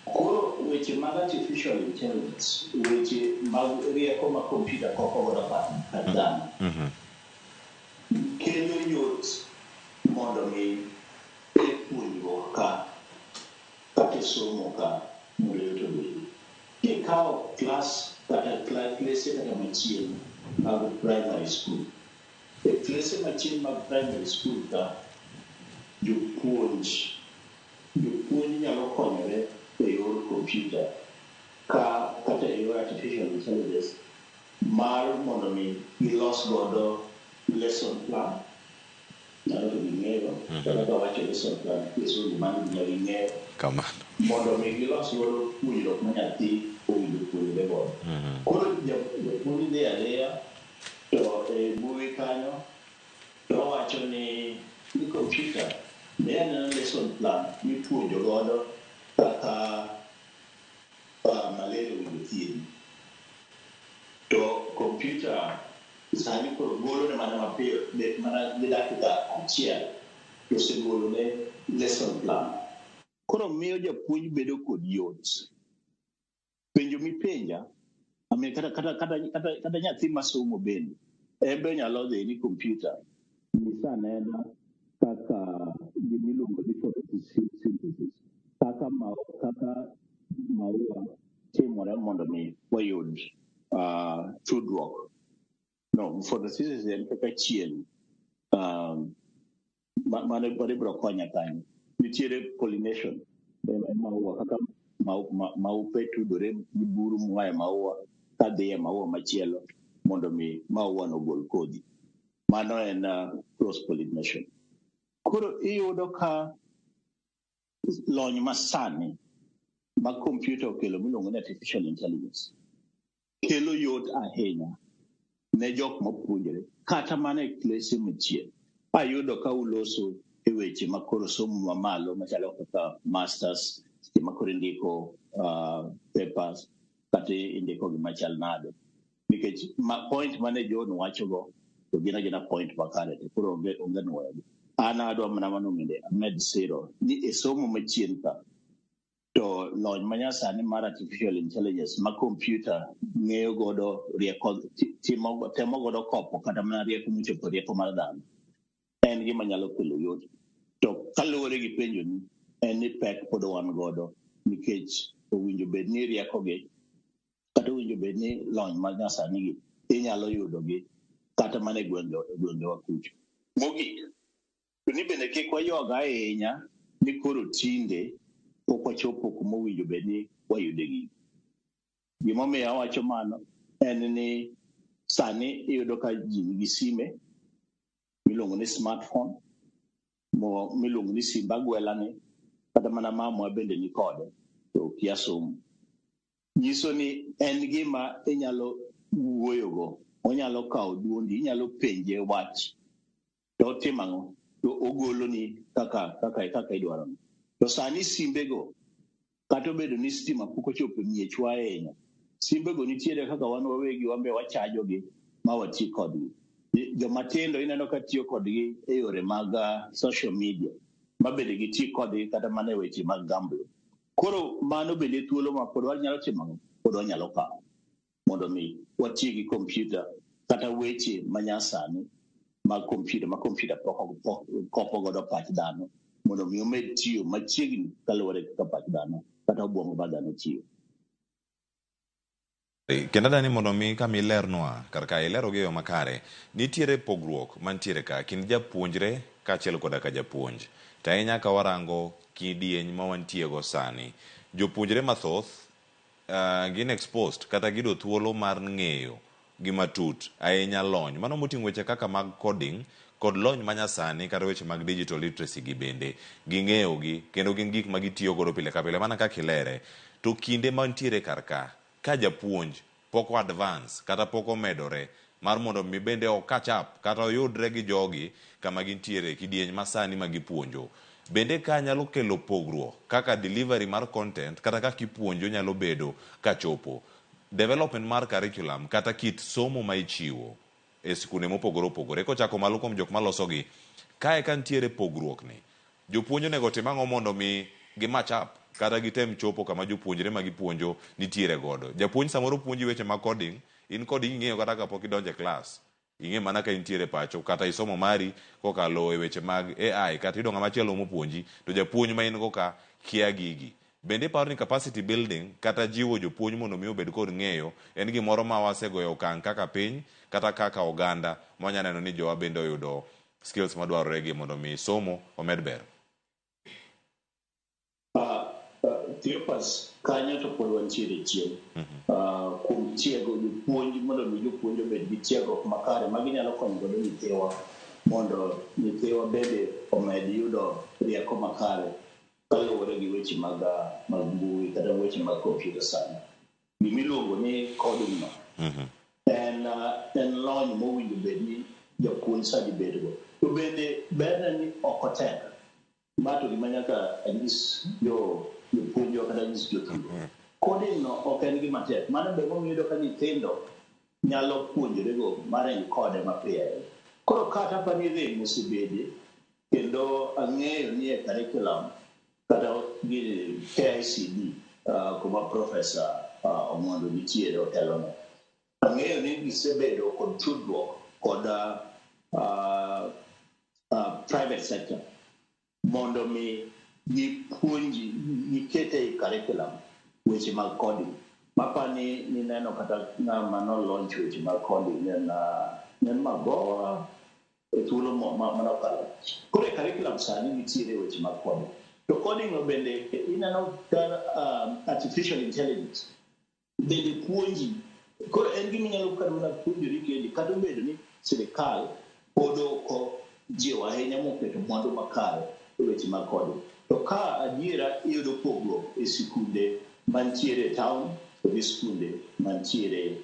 Koro weche mag artificial intelligence, weche mag rieko ma kompyuta koko godo pach dhano kelo yot mondo mi e puonjruok ka kata somo ka mondo yot obedi. Kikawo klas kata klase kata machielo mag primary school, e klase machielo mag primary school ka jopuonj nyalo konyore e yor kompyuta kata e yor artificial intelligence mar mondo mi gilos godo lesson plan nyalo to ging'eyo kaka wacho lesson plan keso gimano ginyalo ging'eyo kamano mondo mi gilos godo puonjruok ma nyathi owinjo puonjre godo. Koro japuonj dhi aliya to e mbui kanyo to wacho ni kompyuta ne en lesson plan mipuonjo godo kaka malaria owinjo thiedhi. To kompyuta sani koro golo ne mana mapiyo mana gi dakika achiel to osegolo ne lesson plan. Koro miyo japuonj bedo kod yot. Penjo mipenja kata nyathi masomo bende ebe nyalo dhi ni kompyuta nyisa anena kaka gimiluongo ni photosynthesis kaka maua timore mondo mi wayud tudruok. No, photosynthesis en kaka chieng' mane biro konya kanyo. Nitiere pollination maua kaka maupe tudore gi buru moa e maua kadhi e maua machielo mondo mi maua no gol kodhi. Mano en cross pollination. Koro iyudo ka lony masani ma kompyuta okelo miluongo ni artificial intelligence kelo yot ahinya ne jok mapuonjore kata mana e klese machien. Ayudo ka uloso e weche makoro somo mamalo machalo kaka masters makoro indiko papers kata indiko gimachal nade nikech point mane John wachogo to gina point makare to koro onge nuoyogi. An adwa mana mano minde amed siro ni e somo machien ka to lony manyasani mar artificial intelligence ma kompyuta ng'eyo godo rieko temo godo kopo kata mana rieko mochopo rieko mar dhano en gima nyalo kelo yot. To kaluwore gi penjo ni en ni pek pod wan godo nikech owinjo bed ni rieko gi kata owinjo bed ni lony manyasani gi inyalo yudo gi kata mana e gwenge wa kucho. Mogik to ni bende kik wayoga ahinya ni koro tinde pok wachopo kuma owinjo bed ni wayude gi. Gimomiyo awacho mano en ni sani iyudo ka ji nigi sime miluongo ni smartphone miluongo ni simb agwela ni kata mana mamwa bende ni kode to kia somo. Nyiso ni en gima inyalo wuoyogo, onyalo kawo duondi, inyalo penje wach to timang'o to ogolo ni kaka idwaro. To sani simbego kata obedo ni stima pok ochopo miechwa ahinya, simbego nitiere kaka wan wawegi wambe wachajogi ma wati kodgi. Jomatindo ineno ka tiyo kodgi e yore mag social media ma bende giti kodgi kata mana e weche mag gambling. Koro mano bende thuolo ma pod wanyalo timo pod wanyalo kawo mondo mi wati gi kompyuta kata weche manyasani mag kompyuta kopo godo pach dhano mondo mi omed tiyo machiegni kaluwore kaka pach dhano kata obwongo mar dhano tiyo. Kendo dani mondo mi kama ilernwa karka ilero gi yo makare nitiere pogruok mantiere ka kind japuonjre kaachiel koda ka japuonj. To ahinya ka warango kidieny ma wantie go sani, jopuonjre mathoth gin exposed kata gido thuolo mar ng'eyo gi matut ahinya lony mano moting'o weche kaka mag coding kod lony manyasani kata weche mag digital literacy gi bende ging'eyo gi kendo gin gik ma gitiyo godo pile ka pile mana kaka ilere. To kinde mantiere karka ka japuonj poko advance kata poko medore mar mondo mi bende o catch up kata oyudre gi jogi kama gintiere kidieny masani ma gipuonjo, bende ka nyalo kelo pogruok kaka delivery mar content kata kaka ipuonjo nyalo bedo kachopo development mar curriculum kata kit somo ma ichiwo e sikunde mopogore opogore kochako malo kuom jok maloso gi. Kae ka nitiere pogruok ni, jopuonjo nego tim ang'o mondo mi gi match up kata gitem chopo kama jopuonjre ma gipuonjo nitiere godo. Japuonj samoro puonji weche mag coding, in coding ing'eyo kata kapok idonjo e klas, ing'e mana ka intiere pacho kata isomo mari kokalo e weche mag AI kata idonga machielo mopuonji to japuonj ma in go ka kia gigi. Bende paro ni capacity building kata jiwo jopuonj mondo mi obed kod ng'eyo en gimoro ma wasegoyo okang' kaka piny kata kaka oganda mwanya neno ni jowa bende oyudo skills madwarore gi mondo mi somo omed ber. Tiopas kanyo to pod wantiere chien kuom tiego jopuonj mondo mi jopuonj obed gi tiegruok makare ma ginyalo konyo godo nyithiwa mondo nyithiwa bende omed yudo rieko makare kaluwore gi weche mag mbui kata weche mag computer science. Gimiluongo ni coding no en lony mowinjo bed ni japuonj sani bedgo. To bende berne ni ok otek. Mato gima nyaka anyis jopuonjwa kata anyis jotugo. Coding no ok en gima tek. Mano be momiyo ka nyithindo nyalo puonjore go mar kode mapiyo. Koro kata pani rem osebede kendo ang'eyo ni e curriculum kata gi KICD kuma professor Omondo nitiere otelone. Ang'eyo ni gisebedo kod tudruok kod private sector mondo mi gipuonji gikete e curriculum weche mag coding. Mapani ni neno kata ng'ama no launch weche mag coding nen Magoha e thuolo manokalo. Koro e curriculum sani nitiere weche mag coding. To coding no bende ineno ka artificial intelligence bende puonji. Koro en gima inyalo kata mana puonjori kendi kata obedo ni sirikal pod ok jiwo ahinya moketo mwandu makare e weche mag coding. To ka adiera iyudo pogruok e sikunde mantiere e town to gi sikunde mantiere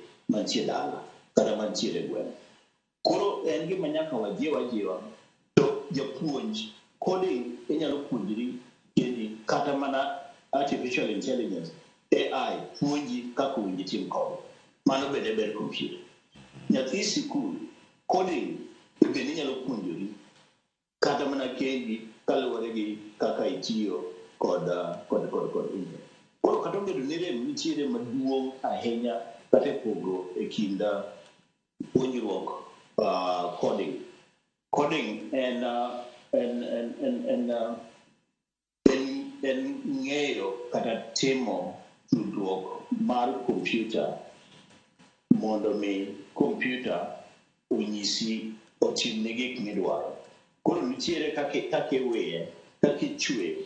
dala kata mantiere e gweng'. Koro en gima nyaka wajiwa to japuonj coding inyalo puonjri kendi kata mana artificial intelligence AI puonji kaka owinjo tim coding. Mano bende ber computer. Nyathi sikul coding bende inyalo puonjori kata mana kendi kaluwore gi kaka itiyo kod internet. Koro kata obedo ni rem nitiere maduong' ahinya kata e pogo e kind puonjruok coding. Coding en ng'eyo kata timo tudruok mar computer mondo mi computer onyisi otimne gik midwaro. Koro nitiere kaka iweye, kaka ichweyo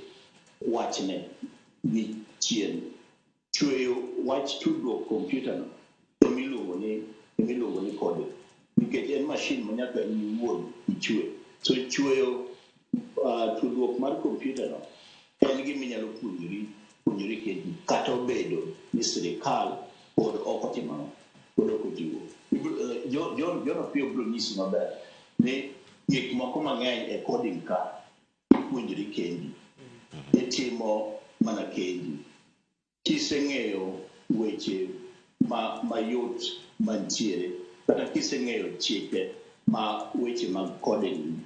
wachne gi chien. Chweyo wach tudruok computer no emiluongo ni coding. Nikech en machine ma nyaka iwuon ichwe. So chweyo tudruok mar computer no en gima inyalo puonjori kendi kata obedo ni sirikal pod ok otimo, pod ok ojiwo. Jono piyo biro nyisi maber ni gik moko mang'eny e coding ka ipuonjori kendi, itimo mana kendi. Kiseng'eyo weche mayot mantiere kata kiseng'eyo chike ma weche mag coding,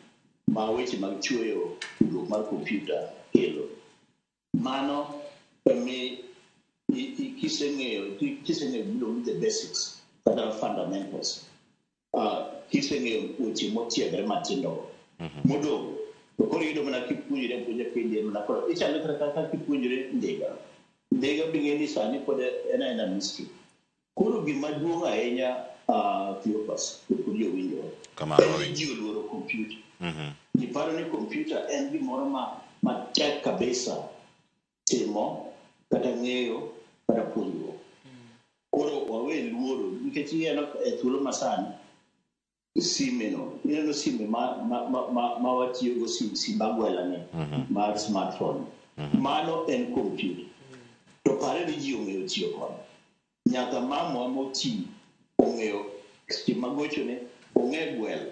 ma weche mag chweyo tudruok mar computer kelo. Mano kiseng'eyo below the basics kata fundamentals. Kiseng'eyo weche motiegre matindo modong' to koro yudo mana kipuonjore puonja kendi mana koro ichalo kaka kipuonjore ndiga bing'e ni sani pod en mystery. Koro gima duong' ahinya Cleopas pod jowinjo en ji oluoro computer. Ji paro ni computer en gimoro matek kabisa timo kata ng'eyo kata puonjruok. Koro wawe luoro nikech ineno e thuolo masani sime no, ineno sime ma watiyogo simb agwela ni mar smartphone. Mano en computer. To pare ni ji ong'eyo tiyo kode. Nyaka mamwa moti ong'eyo magochone ong'e gwel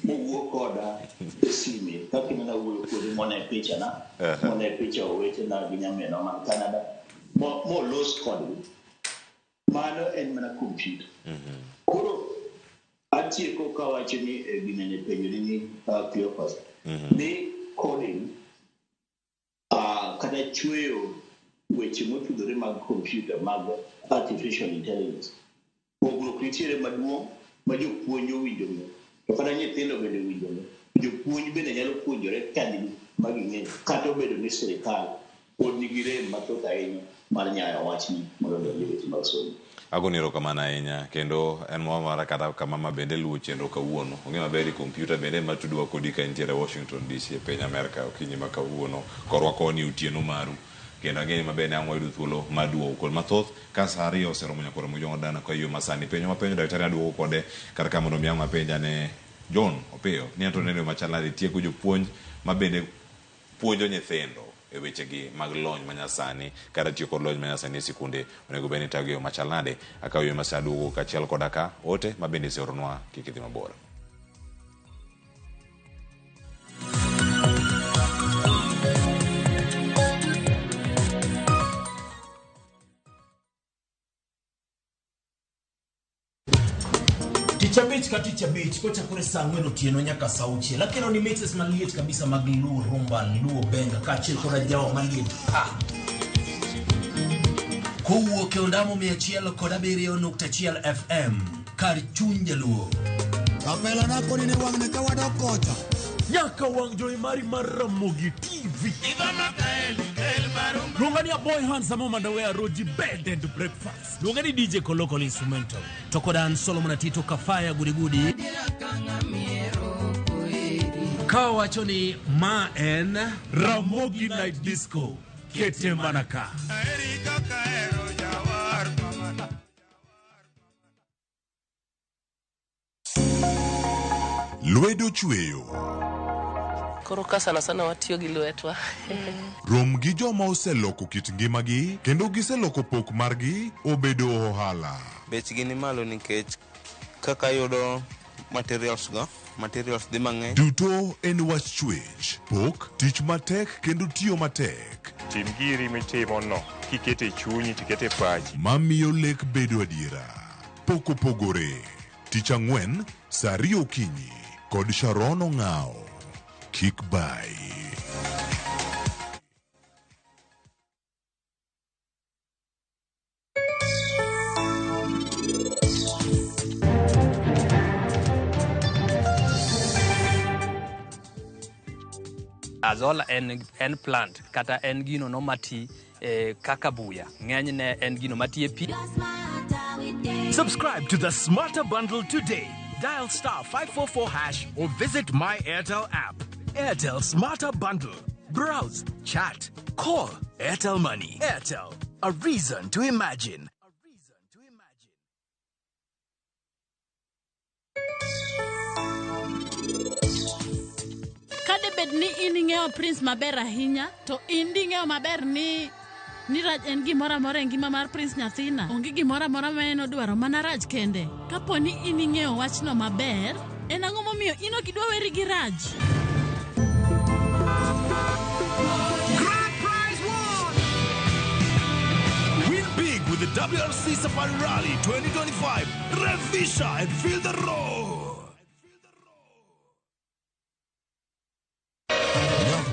mowuok koda e sime kaka inena wuoyo kode mone picha owetena gi nyameno man Canada molos kodgi. Mano en mana computer. Koro atieko kawacho ni ginene penjori ni Cleopas ni coding kata chweyo weche motudore mag computer mag artificial intelligence pogruok nitiere maduong' ma jopuonj owinjo ng'e to kata nyithindo bende owinjo ng'e. Jopuonj bende nyalo puonjore kadgi maging'e kata obedo ni sirikal pod nigi rem mathoth ahinya mar nyayo wachni mondo odonj e weche mag somo. Agoni erokamano ahinya kendo en moro mara kata kama bende luwo chenro kawuono. Ong'e maber computer bende ma tudwa kodi ka intiere Washington DC e piny Amerika okinyi ma kawuono korwa koni otieno maru. Kendo ang'eyo maber ni ang' wayudo thuolo mar duogo kod mathoth ka sa 2 oseromo nyakoro mojong dana kwa yo masani penjo mapenjo daktari aduogo kode kata ka mondo mi ang' mapenja ne John Opiyo ni Antonio Machalari tieko jopuonj mabende puonjo nyithindo e wechegi mag lony manyasani kata tiyo kod lony manyasani e sikunde onego bed ni tago machalnade akaw yo masaduogo kachiel koda ka ote mabende seoronwa kik idhi mabor. Ticha beach kocha kure saa 4 otieno nyaka saa 6 lakini ni mixes maliet kabisa mag luo rumba luo benga kachiel koda jawa maliet kowuok e ondamo 107.1 FM kar chuny jaluo Kapela nako ni wang' ka wadok kocha nyaka wang' joy mari mar Ramogi TV Lungani a boy handsome underwear Roji bed and breakfast Lungani DJ Kolokol instrumental Tokodan Solomon Atito Kafaya gudi Kawacho ni ma en Ramogi Night Disco Kete Manaka Lwedo chweyo Koro ka sana watiyo gi lwetwa. Rom gi joma oseloko kit ngimagi kendo giseloko pok margi obedo ohala. Bechgi ni malo nikech kaka yudo materials dhi mang'eny. Duto en wach chwech, pok, tich matek kendo tiyo matek. Tim giri mitimo no, kikete chunyi, tikete pachi. Mamiyo lek bedo adiera. Pok opogore. Tich ang'wen, saa 2 okinyi, kod Sharon Ong'ao. Kick by. Azola en plant kata en gino no mati kaka buya ng'enyne en gino mati e pi. Subscribe to the Smarter Bundle today. Dial *544# or visit my Airtel app. Airtel Smarter Bundle. Browse, chat, call. Airtel Money. Airtel. A reason to imagine. Kade bed ni ining'eyo Prince maber ahinya, to inding'eyo maber ni Raj en gimora mora ngima mar Prince nyathina. Onge gimora mora ma en odwaro mana Raj kende. Kapo ni ining'eyo wachno maber, en ang'o momiyo ino kidwa weri gi Raj? Grand prize won! Win big with the WRC Safari Rally 2025. Revisha and feel the road.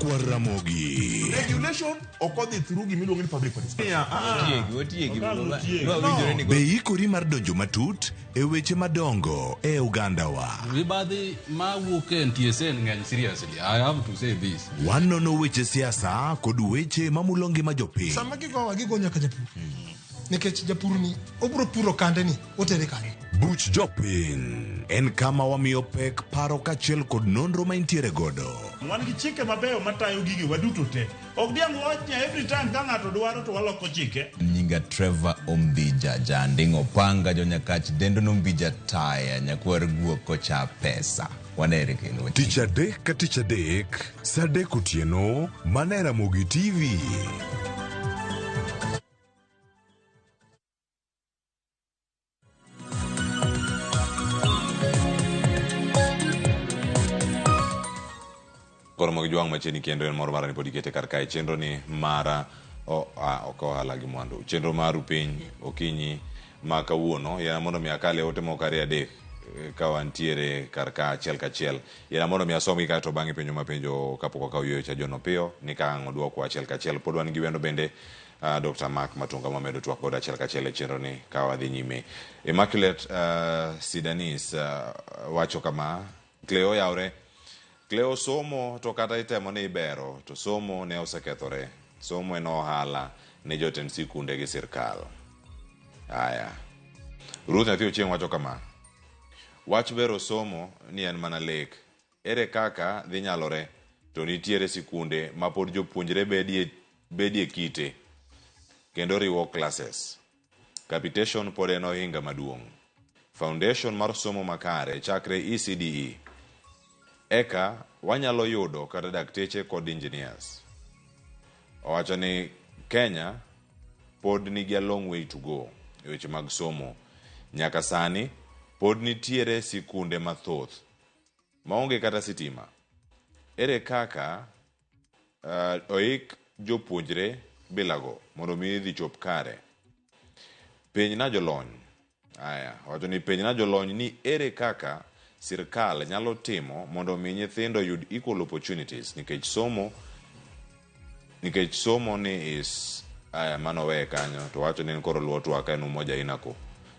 Ramogi. Regulation occurred through gimiluongo ni public participation. Be ikori mar donjo matut e weche madongo e Uganda wa. Ribadhi ma wuok e NTSN ng'eny seriously. I have to say this. Wanono weche siasa kod weche mamulo ngima jopiny. Sama gigo nyaka japur. Nikech japur ni obro puro kande ni otere kande. Buch jopiny en kama wamiyo pek paro kachiel kod nonro ma intiere godo. Wan gi chike mabeyo matayo gigi waduto te. Ok diang' wachnya every time ka ng'ato dwaro to waloko chike. Nyinga Trevor Ombija janding opanga jonyakach dendo nombija taya nyakwar guok kocha pesa. Wanere kendo. Tich adek ka tich adek, saa 3 otieno, mana e Ramogi TV. Koro mogi juang macheni kendo en moro mara ni podi kete kar kae chenro ni mara ohala gi mwandu. Chenro maru piny okinyi ma kawuono yana mondo mi akale ote moko 2 adek ka wantiere kar ka achiel kachiel. Yana mondo mi asomi ka to bang'e penjo mapenjo kapok akaw yweyo cha John Opiyo ni ka ang' oduoko achiel kachiel. Pod wan gi wendo bende Dr. Mark Matunga mamedo twak kod achiel kachiel e chenro ni ka wadhi nyime. Immaculate Sidanis wacho kama Cleo yaure Cleo somo to kata itemo ni ibero to somo ne osekethore. Somo en ohala ne jotend sikunde gi sirkal. Aya. Ruth Nyathi Ochieng' wacho kama. Wach bero somo ni en mana lek. Ere kaka dhi nyalore to nitiere sikunde ma pod jopuonjre bedie kite kendo riwo classes. Capitation pod en ohinga maduong'. Foundation mar somo makare chakre ECDE eka wanyalo yudo kata dakteche kod engineers. Owacho ni Kenya pod nigi a long way to go e weche mag somo. Nyaka sani pod nitiere sikunde mathoth maonge kata sitima. Ere kaka oik jopuonjre bilago mondo mi dhi chop kare. Penj na jolony. Wacho ni penj na jolony ni ere kaka sirkal nyalo timo mondo mi nyithindo yud equal opportunities nikech somo ni is manowe kanyo to wacho ni koro luo twaka en umoja inako.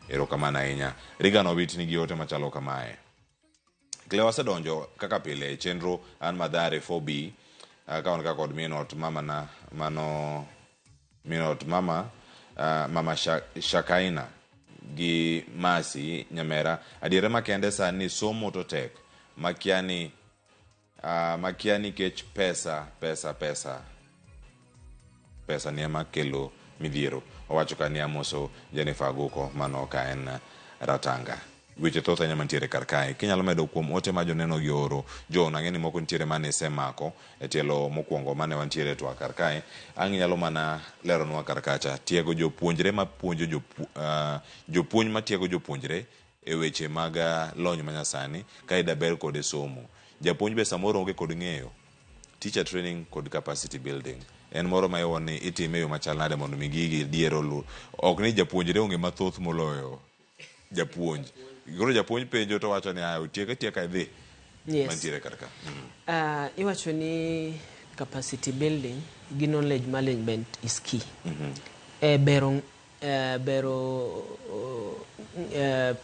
Erokamano ahinya. Rigan Obit nigi ote machalo kamae. Klewa sedonjo kaka pile e chenro an Madhare 4B ka on ka kod minot mama na mano minot mama mama Shakaina gi Masi Nyamera. Adiere makende sani somo to tek. Makiani kech pesa ni ema kelo midhiero. Owacho ka ni amoso Jennifer Aguko mano ka en ratanga. Weche thoth anya mantiere kar kae. Kinyalo medo kuom ote ma joneno gi oro. Jo nang'eni moko nitiere mane semako e tielo mokwongo mane wantiere to kar kae. Ang' nyalo mana leronwa kar kacha. Tiego jopuonjre ma puonjo jopuonj ma tiego jopuonjre e weche mag lony manyasani ka ida ber kod somo. Japuonj be samoro onge kod ng'eyo. Teacher training kod capacity building. En moro ma iwoni itime yo machal nade mondo mi gigi diero lu. Ok ni japuonjre onge mathoth moloyo japuonj. Goro japuonj penjo to wacho ni tieka dhi. Yes. Mantiere karka. Iwacho ni capacity building gi knowledge management is key. Bero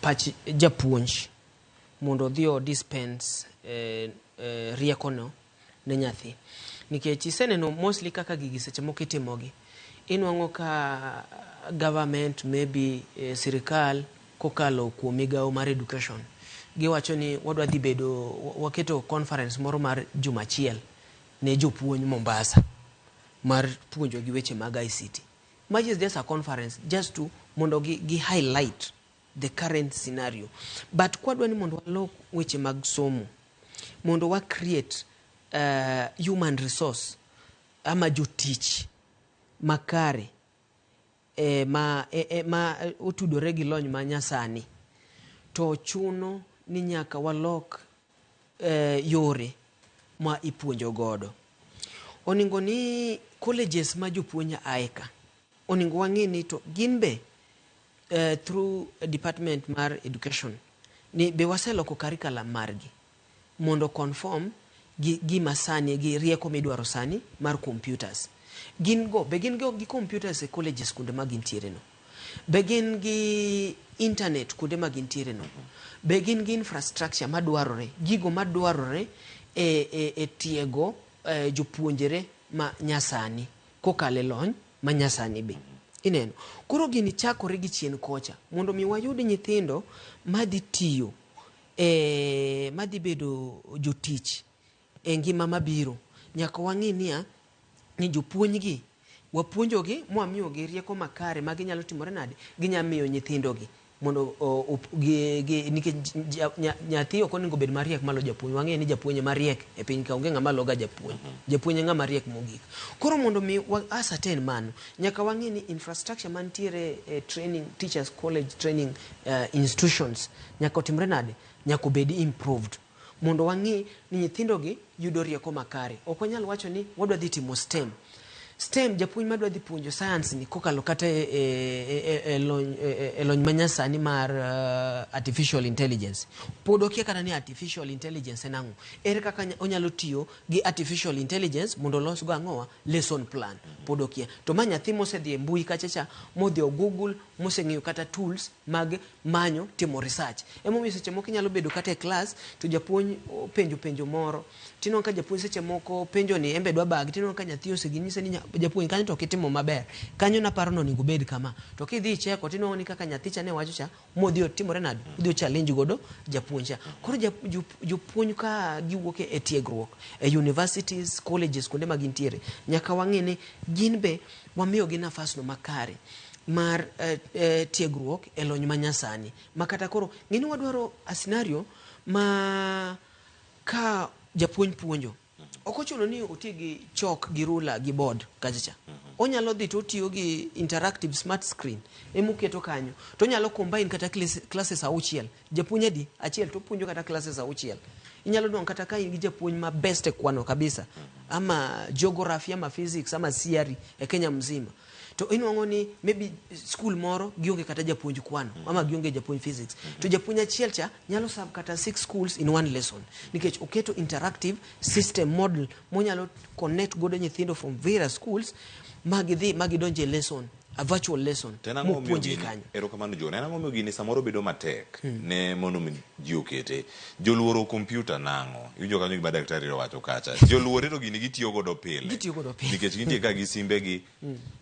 pach japuonj mondo dhi o dispense riekono ne nyathi. Nikech iseneno mostly kaka gigi seche moko itimogi. Inwang'o ka government maybe sirikal kokalo kuom migawo mar education giwacho ni wadwa dhi bedo waketo conference moro mar juma achiel ne jopuonj Mombasa mar puonjo gi weche mag ICT. Which is just a conference just to mondo gi highlight the current scenario. But kwadwa ni mondo walok weche mag somo mondo wa create human resource ama jotich makare ma utudore gi lony manyasani to chuno ni nyaka walok yore ma ipuonjo godo. Oningo ni colleges ma jopuonja aeka oningo wang'e ni to gin be through department mar education ni be waseloko curriculum margi mondo conform gi masani gi rieko midwaro sani mar computers. Gin go gi computers e colleges kunde ma gintiere no. Be gin gi internet kunde ma gintiere no. Be gin gi infrastructure madwarore, gigo madwarore e tiego jopuonjere ma nyasani kokale lony ma nyasani be. Ineno. Koro gini chakore gi chien kocha mondo mi wayud nyithindo madhi tiyo madhi bedo jotich e ngima mabiro. Nyaka wang'i ni jopuonjgi wapuonjogi mwamiyogi rieko makare ma ginyalo timore nade ginyamiyo nyithindogi mondo nikech nyathi ok onego bed mariek malo japuonj. Wang'e ni japuonj mariek e piny ka onge ng'ama loga japuonj. Japuonj ng'ama riek mogik. Koro mondo mi ascertain mano nyaka wang'e ni infrastructure mantiere training teachers college training institutions nyaka otimre nade nyaka obed improved mondo wang'i ni nyithindogi yudo rieko makare. Ok wanyal wacho ni wadwa dhi timo STEM japuonj madwa dhi puonjo science ni kokalo kata lony manyasani mar artificial intelligence. Pod okia kata ni artificial intelligence en ang'o. Ere kaka onyalo tiyo gi artificial intelligence mondo los go ang'owa lesson plan. Pod okia. To ma nyathi mosedhi e mbui kachacha modhi o Google moseng'eyo kata tools mag manyo timo research. Emomiyo seche moko inyalo bedo kata e class to japuonj penjo moro. Tino ka japuonj seche moko penjo ni embe dwa bag tino ka nyathi oseginyise ni japuonj kanyo to kitimo maber. Kanyo na paro no ningo bed kama. To kidhi cheko tino ni kaka nyathi cha ne wacho cha modhi otimore nade. Odhi challenge godo japuonj cha. Koro jopuonj ka giwuok e tiegruok e universities, colleges kunde ma gintiere nyaka wang'e ni gin be wamiyo gi nafas no makare mar tiegruok e lony manyasani. Makata koro ng'ini wadwaro a scenario ma ka japuonj puonjo ok ochuno ni oti gi chok gi rula gi board kacha. Onyalo dhi to otiyo gi interactive smart screen emuketo kanyo to onyalo combine kata classes auchiel. Japuonj adi achiel to puonjo kata classes auchiel. Inyalo dong kata ka in gi japuonj ma best e kwano kabisa ama geography ama physics ama CRE e Kenya mzima. To inuango ni maybe school moro gionge kata japuonj kwano ama gionge japuonj physics. To japuonj achiel cha nyalo serve kata 6 schools in one lesson. Nikech oketo interactive system model monyalo connect godo nyithindo from various schools magidonje lesson, a virtual lesson. Tenango puonji kanyo. Erokamano jo, nena ngomio gini samoro bedo matek ne mono ji okete. Joluoro computer nango. Yujo kanyo gi daktari wacho kacha. Joluoro to gini gitiyo godo pile. Gitiyo godo pile. Nikech gintie ka gi simbe gi.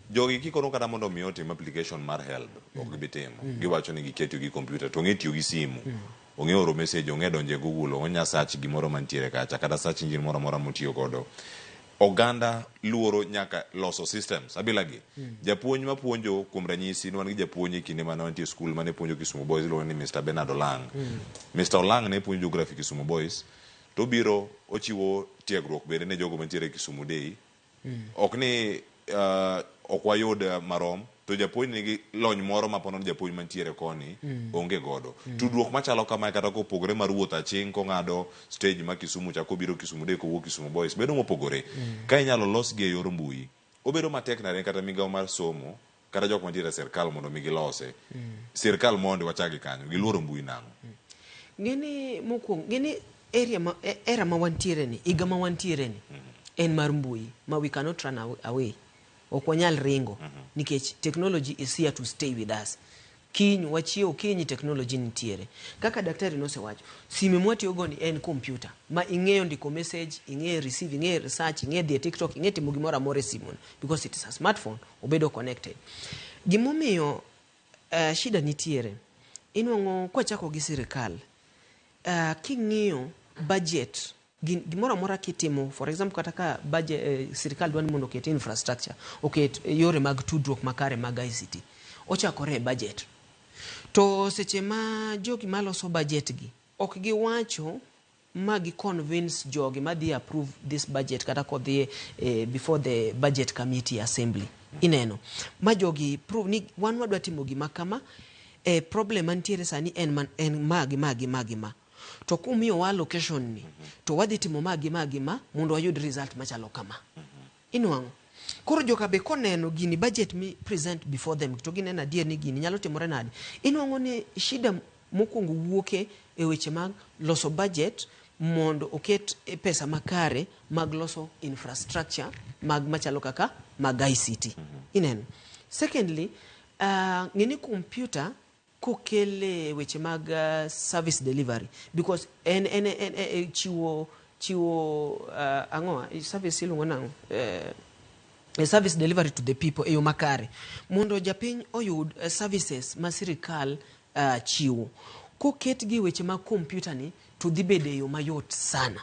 Jogi kikono kata mondo mi otim application mar help ok gibitimo. Giwacho ni giketiyo gi computer to ngetiyo gi simu. Onge oro message, onge donje Google, onya search gimoro mantiere kacha kata search engine moro mutiyo godo. Oganda luoro nyaka loso systems abilagi. Japuonj ma puonjo kuom ranyisi wan gi japuonj kinde mane wantie school mane puonjo Kisumu Boys lo ni Mr. Bernard Olang. Mr. Olang ne puonjo geography Kisumu Boys. To biro ochiwo tiegruok bende ne jogo mantiere Kisumu Day. Ok ni okwayud marom to japuonj nigi lony moro mapono japuonj mantiere koni onge godo. Tudruok machalo kama kata kopogore mar wuoth aching kongado stage ma Kisumu chako biro Kisumu Day kowuok Kisumu Boys bedo mopogore. Ka inyalo los gi yor mbui. Obedo matek na kata migawo mar somo kata jok mantiere serikal mondo mi gilose. Serikal mondo wachagi kanyo giluoro mbui nango. Ngeni mokuong ngeni era ma wantiere ni iga ma wantiere ni en mar mbui ma we cannot run away. Okwanyal ringo nikech technology is here to stay with us. Kiny wachio kiny technology nitiere. Kaka daktari nosewacho, sime mwatiyo go ni en computer ma ing'eyo ndiko message, ing'eyo receive, ing'eyo research, ing'eyo dhie TikTok, ing'eyo timo gimoro amora simon because it is a smartphone obedo connected. Gimomiyo shida nitiere. Inuango kwa chako gi sirikal. King'iyo budget gimoro amora kitimo, for example kata ka budget sirikal dwani mondo oket infrastructure, oket yore mag tudruok makare mag ICT. Ochakore budget. To seche ma jogi maloso budget gi ok giwacho ma gi convince jogi ma dhi approve this budget kata ko dhi before the budget committee assembly. Ineno ma jogi prove ni wan wadwa timo gima kama problem mantiere sani en magi. To kumiyo wa location ni to wadhi timo magi mondo wayud result machalo kama. Inuango koro joka be koneno gini budget mi present before them to ginena adier ni gini nyalo timore nade. Inuango ni shida mokuongo wuoke e weche mag loso budget mondo oket pesa makare mag loso infrastructure mag machalo kaka mag ICT. Ineno. Secondly, ngeni computer kokele weche mag service delivery because en chiwo angoa service ilungo nango service delivery to the people eyo makare mondo japiny oyud services ma sirikal chiwo koket gi weche mag computer ni to dhi bede yo mayot sana.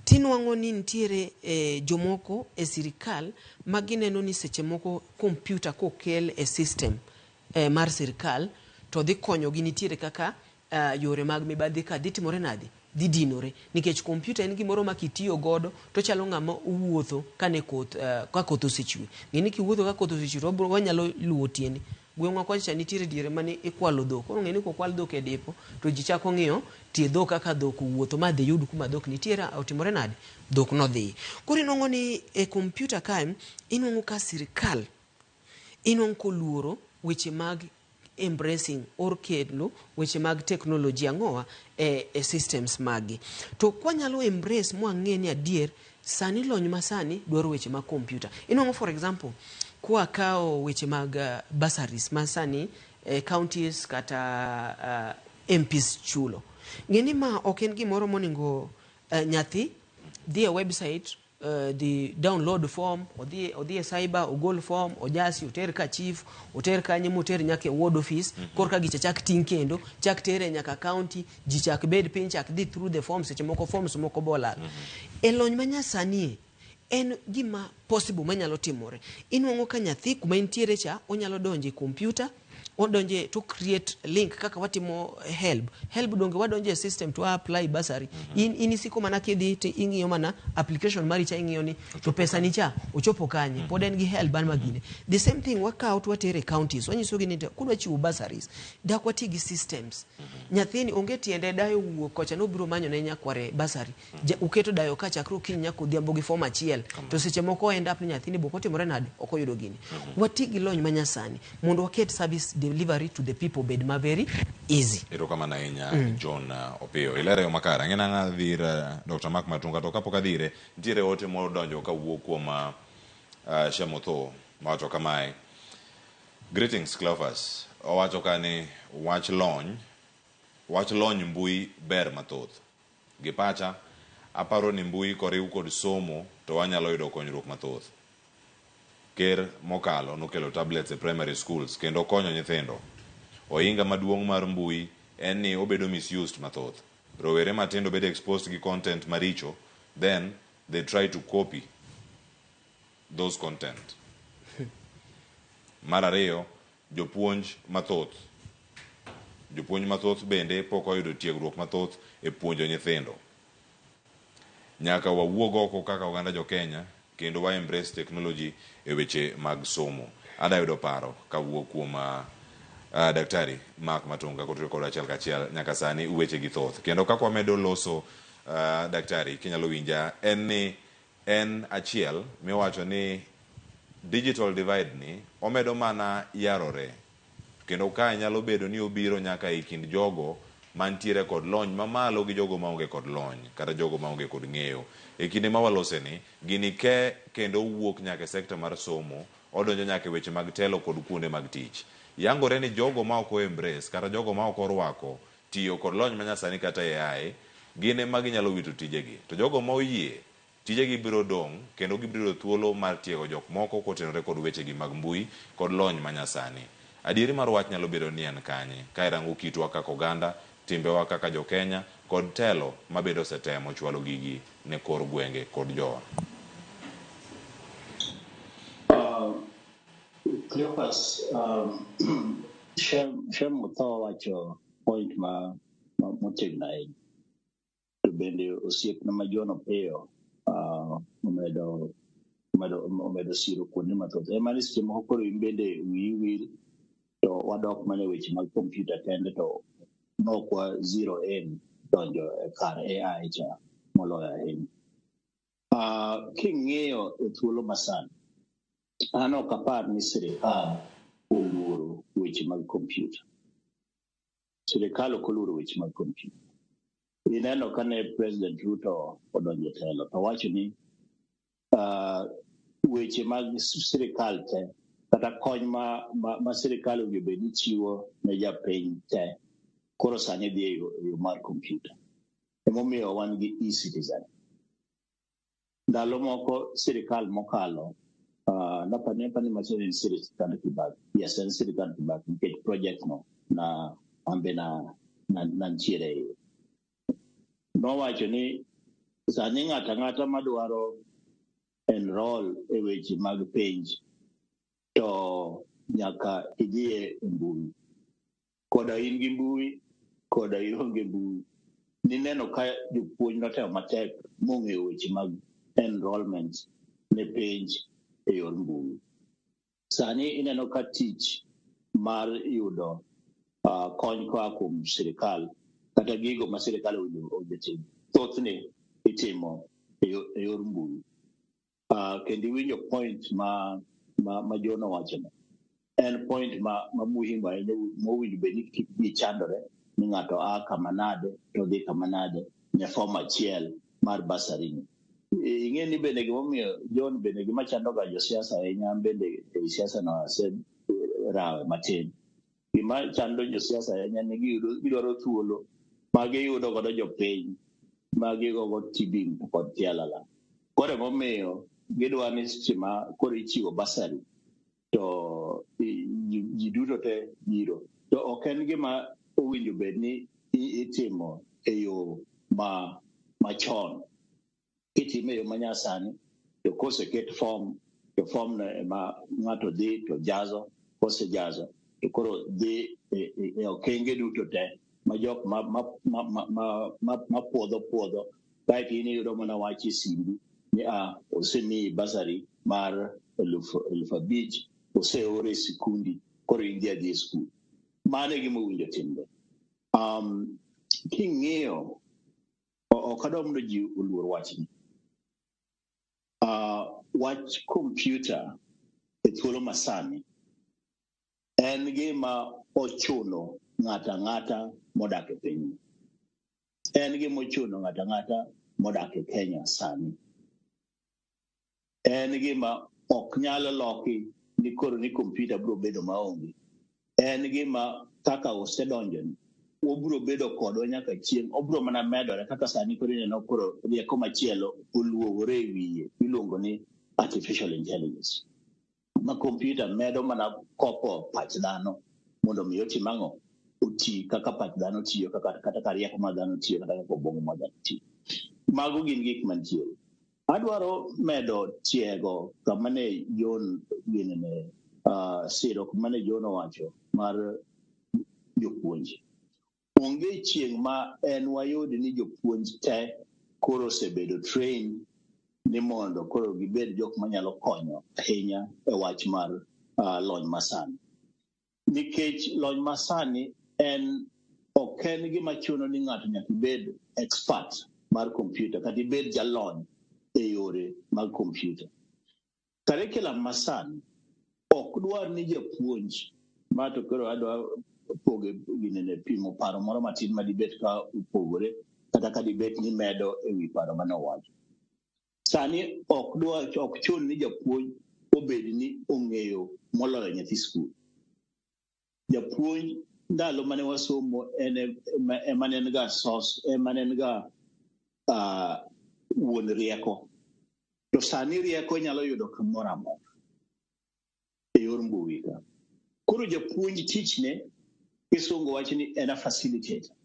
Tinuango ni ntiere jomoko e sirikal magineno ni seche moko computer kokel e system mar sirikal to dhi konyo gi nitiere kaka yore mag mibadhi ka dhitimore nadi didinore nikech computer en gimoro ma kitiyo godo to chalo ng'ama uwuotho kane koth ka koth osechwe. Ng'eni kiwuotho ka koth osechwe to wanyalo luwo tieni. Gweng'wa kocha nitiere diere mane ikwalo dhok. Koro ng'eni kokwal dhok e depo to ji chako ng'iyo tie dhok kaka dhok wuotho ma dhi yud kuma dhok nitiere otimore nadi dhok no dhi. Koro inongo ni e computer kae inongo ka sirikal inongo koluoro weche mag embracing or kelo weche mag technology angoa systems magi. To kwanyalo embrace mwang'eni adier sani lony masani dwaro weche mag computer. Inongo for example kwa kao weche mag bursaries masani counties kata MPs chulo. Ngeni ma oken gimoro moningo nyathi dhie website the download form odhi cyber ogol form ojasi oter ka chief oter ka nyimo oter nyaka ward office korka gicha chak ting kendo chak tere nyaka county ji chak bed pin chak dhi through the forms seche moko forms moko bola elony manyasani en gima possible manyalo timore. Inuango ka nyathi kuma intiere cha onyalo donje computer odonje to create link kaka watimo help donge wadonje system to apply bursary in isiko mana kidhi to ing'iyo mana application mari cha ing'iyo ni to pesa ni cha ochopo kanye pod en gi help ban magine the same thing wakawo to watere counties wanyiso gi ni kudwa chiwo bursaries dak wati gi systems nyathini onge tiende dayo wuok kocha no biro manyo ne nyakware bursary uketo dayo ka chakro kiny nyako dhiambo gi form achiel to seche moko end up ni nyathini boko timore nade okoyudo gini wati gi lony manyasani mondo waket service delivery to the people bed ma very easy. Ero kama na inya John Opio. Ilere yo makara. Ngena nga dhira Dr. Mark Matunga to kapo kadhire ntire ote mo donjo ka wuok kuom Shemotho mawacho kamae. Greetings Clovers. Owacho kani wach lony mbui ber mathoth. Gipacha aparo ni mbui koriw kod somo to wanyalo yudo konyruok mathoth. Ker mokalo nokelo tablets e primary schools kendo konyo nyithindo. Oinga maduong' mar mbui en ni obedo misused mathoth. Rowere matindo bedo exposed gi content maricho, then they try to copy those content. Mar ariyo, jopuonj mathoth bende pok oyudo tiegruok mathoth e puonjo nyithindo. Nyaka wawuog oko kaka oganda jo Kenya kendo wa embrace technology e weche mag somo. Adayudo paro kawuok kuom Daktari Mark Matunga kotiyo kod achiel kachiel nyaka sani weche gi thoth. Kendo kako wamedo loso Daktari kinyalo winja en achiel miwacho ni digital divide ni omedo mana yarore. Kendo ka nyalo bedo ni obiro nyaka e kind jogo mantiere kod lony mamalo gi jogo maonge kod lony kata jogo maonge kod ng'eyo. E kinde ma walose ni gini kendo wuok nyaka sekta mar somo odonjo nyaka weche mag telo kod kuonde mag tich. Yangore ni jogo ma ok embrace kata jogo ma ok orwako tiyo kod lony manyasani kata AI gine magi nyalo wito tijegi. To jogo ma oyie tijegi biro dong kendo gibiro thuolo mar tiego jok moko kotenore kod weche gi mag mbui kod lony manyasani. Adieri mar wach nyalo bedo ni en kanye ka irango kitwa kaka oganda, timbewa kaka jo Kenya kod telo mabedo setemo chwalo gigi ne kor gwenge kod jowa. Cleopas, Shemotho wacho point motegno ahinya. To bende osiepna ma John Opio omedo siro kuonde mathoth. Ema ni seche moko koro in bende wiyi wil to wadok mana weche mag kompyuta kende to nokwa zero in donjo e kar AI cha moloyo ahinya. King'iyo e thuolo masani an ok apar ni sirikal oluoro weche mag kompyuta. Sirikal ok oluoro weche mag kompyuta. Ineno kane President Ruto odonjo e telo to wacho ni weche mag sirikal te kata kony ma sirikal owinjo bed ni chiwo ne japiny te koro sani dhi e yo mar kompyuta. Emomiyo wan gi e-citizen. Ndalo moko sirikal mokalo napani machoni ni sirikal Kibaki. Yes, en sirikal Kibaki nikech project no na ambe na ntiere. Nowacho ni sani ng'ata madwaro enroll e weche mag penj to nyaka idhie e mbui. Koda in gi mbui, koda ionge mbui. Nineno ka jopuonj notemo matek mong'eyo weche mag enrollment ne penj e yor mbui. Sani ineno ka tich mar yudo kony koa kuom sirikal kata gigo ma sirikal owinjo tim thothne itimo e yor mbui. Kendo iwinjo point ma John owachono. En point ma muhimu ahinya mowinjo bed ni gichandore ni ng'ato kama nade to dhi kama nade ne form achiel mar bursary. Ing'e ni bende gimomiyo John bende gima chandoga josiasa ahinya bende e siasa no rawe matin. Gima chando josiasa ahinya ni gidwaro thuolo ma giyudo godo jopiny ma gigogo tibing kod tialala. Koro emomiyo gidwa ni seche ma koro ichiwo bursary to ji duto te biro. To ok en gima owinjo bed ni itimo e yo machon. Kitime yo manyasani to koseket form to form ma ng'ato dhi to jazo, kosejazo to koro dhi e okenge duto te ma jok ma puodho kaeto in iyudo mana wach e simbi ni osemiyi basari mar 5,000 oseore e sikundi koro in dhi e skul. Mano e gima owinjo timre. King'iyo ok adwa mondo ji oluor wachni. Wach kompyuta e thuolo masani en gima ochuno ng'ata ng'ata modak e piny. En gima ochuno ng'ata ng'ata modak e Kenya sani. En gima ok nyalo loki ni koro ni kompyuta biro bedo maonge. En gima kaka osedonjoni obiro bedo kodwa nyaka chieng', obiro mana medore kaka sani koro ineno koro rieko machielo oluogore e wiye iluongo ni artificial intelligence. Ma kompyuta medo mana kopo pach dhano mondo mi otim ang'o, oti kaka pach dhano tiyo, kata ka rieko ma dhano tiyo, kata kaka obwongo ma dhano tiyo. Mago gin gik mantiere. Adwaro medo tiego kama ne John ginene siro kuma ne John owacho mar jopuonj. Onge chieng' ma en wayud ni jopuonj te koro osebedo train ni mondo koro gibed jok manyalo konyo ahinya e wach mar lony masani. Nikech lony masani ok en gima chuno ni ng'ato nyaka ibed expert mar kompyuta kata ibed jalony e yore mag kompyuta. Curriculum masani ok dwar ni japuonj ma to koro adwa poge ginene pimo paro moro matin ma dibet ka upogore kata ka dibet ni medo e wi paro manowacho. Sani ok chun ni japuonj obed ni ong'eyo moloyo nyathi skul. Japuonj ndalo mane wasomo ema ne en ga sos, ema ne en ga wuon rieko. To sani rieko nyalo yudo kamoro amora e yor mbui ka. Koro japuonj tichne kisungo wach ni en a facilitator.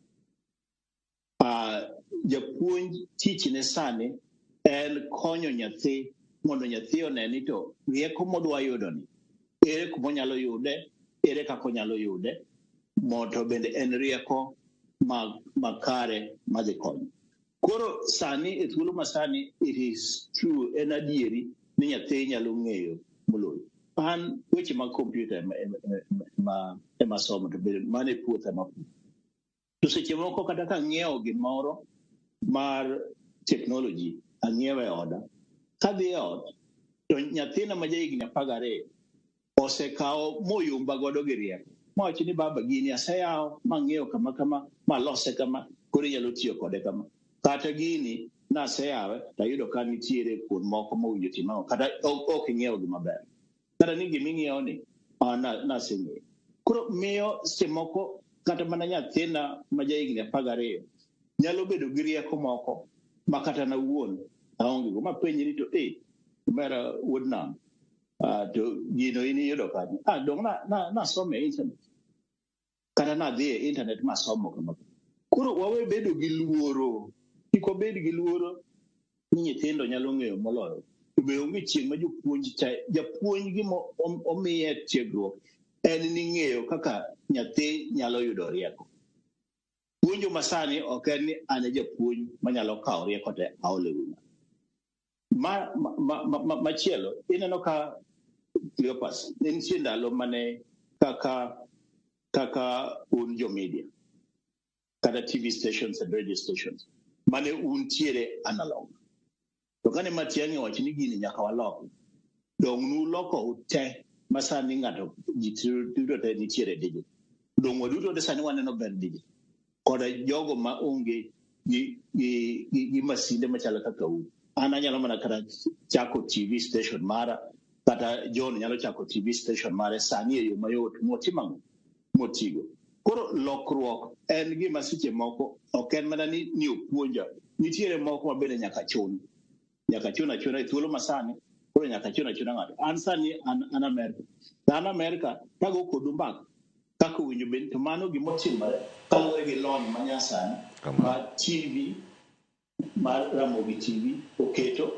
Japuonj tichne sani en konyo nyathi mondo nyathi oneni to rieko modwa yudo ni ere kuma onyalo yude, ere kaka onyalo yude, mondo bende en rieko makare madhi konyo. Koro sani e thuolo masani it is true, en adieri ni nyathi nyalo ng'eyo moloyo. An weche mag kompyuta ema somo to bende mane puotha ma. To seche moko kata ka ng'iewo gimoro mar technology ang'iewe e oda, kadhi e ot to nyathina ma jahigni 12 osekawo moyomba godo gi rieko. Mawacho ni baba gini aseyawo mang'eyo kama kama malose kama koro inyalo tiyo kode kama. Kata gini naseyawe tayudo ka nitiere kuond moko mowinjo timao kata ok ing'iewo gi maber. Kata ni giming'iewo ni naseng'eyo. Koro miyo seche moko kata mana nyathina ma jahigni 12 nyalo bedo gi rieko moko ma kata na wuon aonge go. Ma penji ni to mera wuod nam to gino in iyudo kanye? Dong nasomo e internet. Kata nadhi e internet masomo kama. Koro wawe bedo gi luoro. Kik wabed gi luoro ni nyithindo nyalo ng'eyo moloyo. To be onge chieng' ma japuonj gima omiye tiegruok en ni ng'eyo kaka nyathi nyalo yudo rieko. Puonjo masani ok en ni an e japuonj manyalo kawo rieko te aole wina. Machielo, ineno ka Cleopas, nitie ndalo mane kaka un jo media, kata TV stations and radio stations, mane untiere analog. To kane Matiang'i wacho ni gini nyaka walok, dong nuloko te masani ng'ato ji duto te nitiere digital. Dong waduto te sani waneno ber digital. Koda jogo ma onge gi masinde machalo kaka un. An anyalo mana kata chako TV station mara, kata John nyalo chako TV station mare sani e yo mayot motigo. Koro lokruok en gima seche moko ok en mana ni opuonja. Nitiere moko ma bende nyaka chun achuna e thuolo masani, koro nyaka chun achuna ng'ato. An sani an Amerika. An Amerika tago kodu mbaka kaka winjo bende to mano gimotimore kaluwore gi lony manyasani ma TV mar Ramogi TV oketo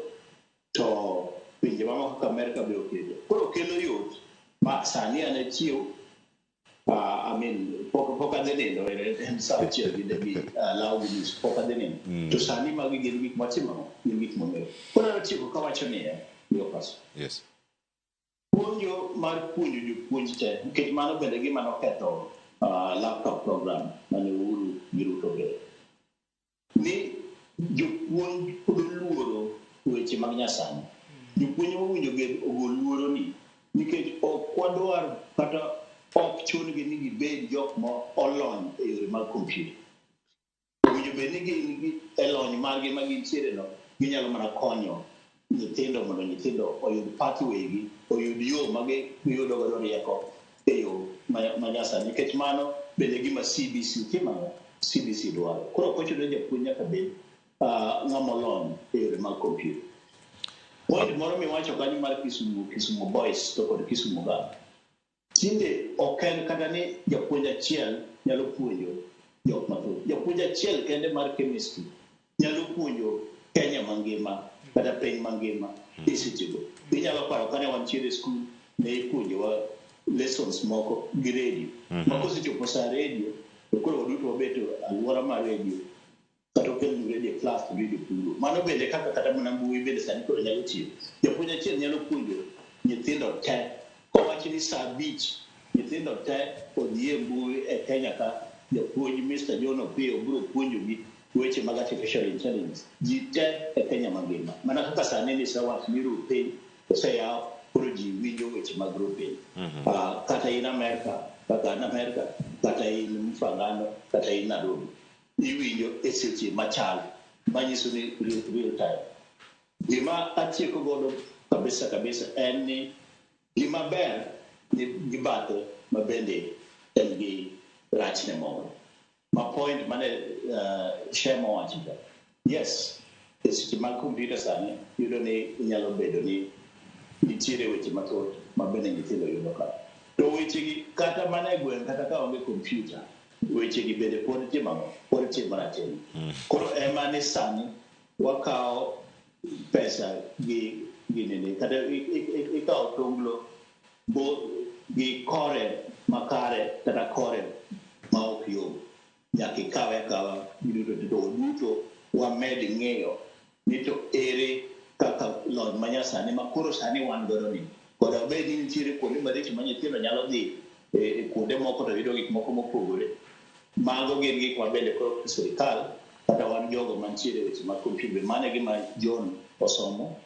to pinje mamoko kaka Amerika be oketo. Koro kelo yot ma sani an achiew I mean, poca de neno en South Chiel gi law gi poca de neno. To sani magi gin gik matimo ni gik mong'eyo. Koro tieko kawacho ni yo pas. Yes. Puonjo mar puonjo jopuonj te nikech mano bende gima noketho laptop program mane uru giruto be. Ni jopuonj pod luoro weche mag nyasani. Jopuonj owinjo bed ogol luoro ni nikech ok wadwar kata ok chungi ni gibed jok ma olony e yore mag kompyuta. Owinjo bed ni gin e lony margi ma gintiere no ginyalo mana konyo nyithindo mondo nyithindo oyud pathway gi oyud yo ma giyudo godo rieko e yo manyasani nikech mano bende gima CBC timo CBC dwaro. Koro kochuno japuonj nyaka bed ng'ama olony e yore mag kompyuta. Point moro miwacho kanyo mar Kisumu Boys to kod Kisumu Girls. Tinde ok en kata ni japuonj achiel nyalo puonjo jok mathoth. Japuonj achiel kende mar chemistry nyalo puonjo Kenya mangima kata piny mangima e sechego. Inyalo paro kane wantiere e skul ne ipuonjowa lessons moko gi radio. Ma kosechopo sa radio to koro waduto wabeto alwora mar radio kata okel radio class to radio puro. Mano bende kaka kata mana mbui bende sani koro nyalo tiyo. Japuonj achiel nyalo puonjo nyithindo te. Kowacho ni saa abich nyithindo te odhi e mbui e Kenya ka japuonj Mr. John Opiyo biro puonjogi weche mag artificial intelligence. Ji te e Kenya mangima. Mana kaka sani ni sawat miru piny oseyaw koro ji winjo weche mag piny. Kata in Amerika, kata in Mfangano, kata in Nairobi. Iwinjo e seche machal manyiso ni real time. Gima atieko godo kabisa en ni gima ber ni gibate mabende en gi rachne moro. Ma point mane Shemo wacho. Yes, e seche mag kompyuta sani yudo ni inyalo bedo ni nitiere weche mathoth mabende nyithindo yudo ka. To weche gi kata mana e gweng' kata ka onge kompyuta weche gi bende pod timore tin. Koro ema ni sani wakawo pesa gi nene kata ikawo tonglo bo gi kore makare kata kore ma ok yom. Nyaka ikawe akawa duto wamed ng'eyo ni to ere kaka lony manyasani ma koro sani wan godo ni. Kod obed ni nitiere kuonde maricho ma nyithindo nyalo dhi e kuonde moko to yudo gik moko mopogore. Mago gin gik mabende koro sirikal kata wan jogo mantiere weche mag kompyuta mane gima John osomo.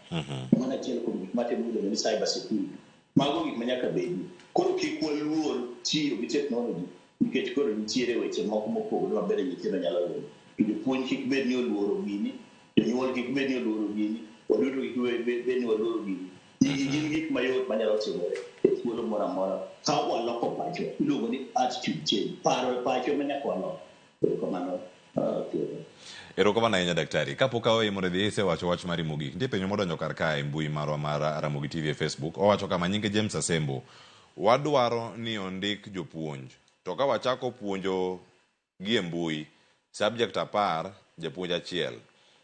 Mana achiel kuom gik matimo iluongo ni cyber security. Mago gik manyaka bedi. Koro kik waluor tiyo gi technology nikech koro nitiere weche moko mopogore mabende nyithindo nyalo yudo. Jopuonj kik bed ni oluoro gini, jonyuol kik bed ni oluoro gini, waduto kik bed ni waluoro gini. Gin gik mayot manyalo timore e thuolo moro amora ka waloko pacho. Iluongo ni attitude change. Paro e pacho manyaka waloko. Kamano Erokamano ahinya daktari. Kapok aweyi mondo idhi isewacho wach mari mogik, nitie penjo modonjo kar kae e mbui marwa mar Ramogi TV e Facebook. Owacho kama, nyinge James Asembo, wadwaro ni ondik jopuonj. To ka wachako puonjo gi e mbui, subject 10, japuonj achiel.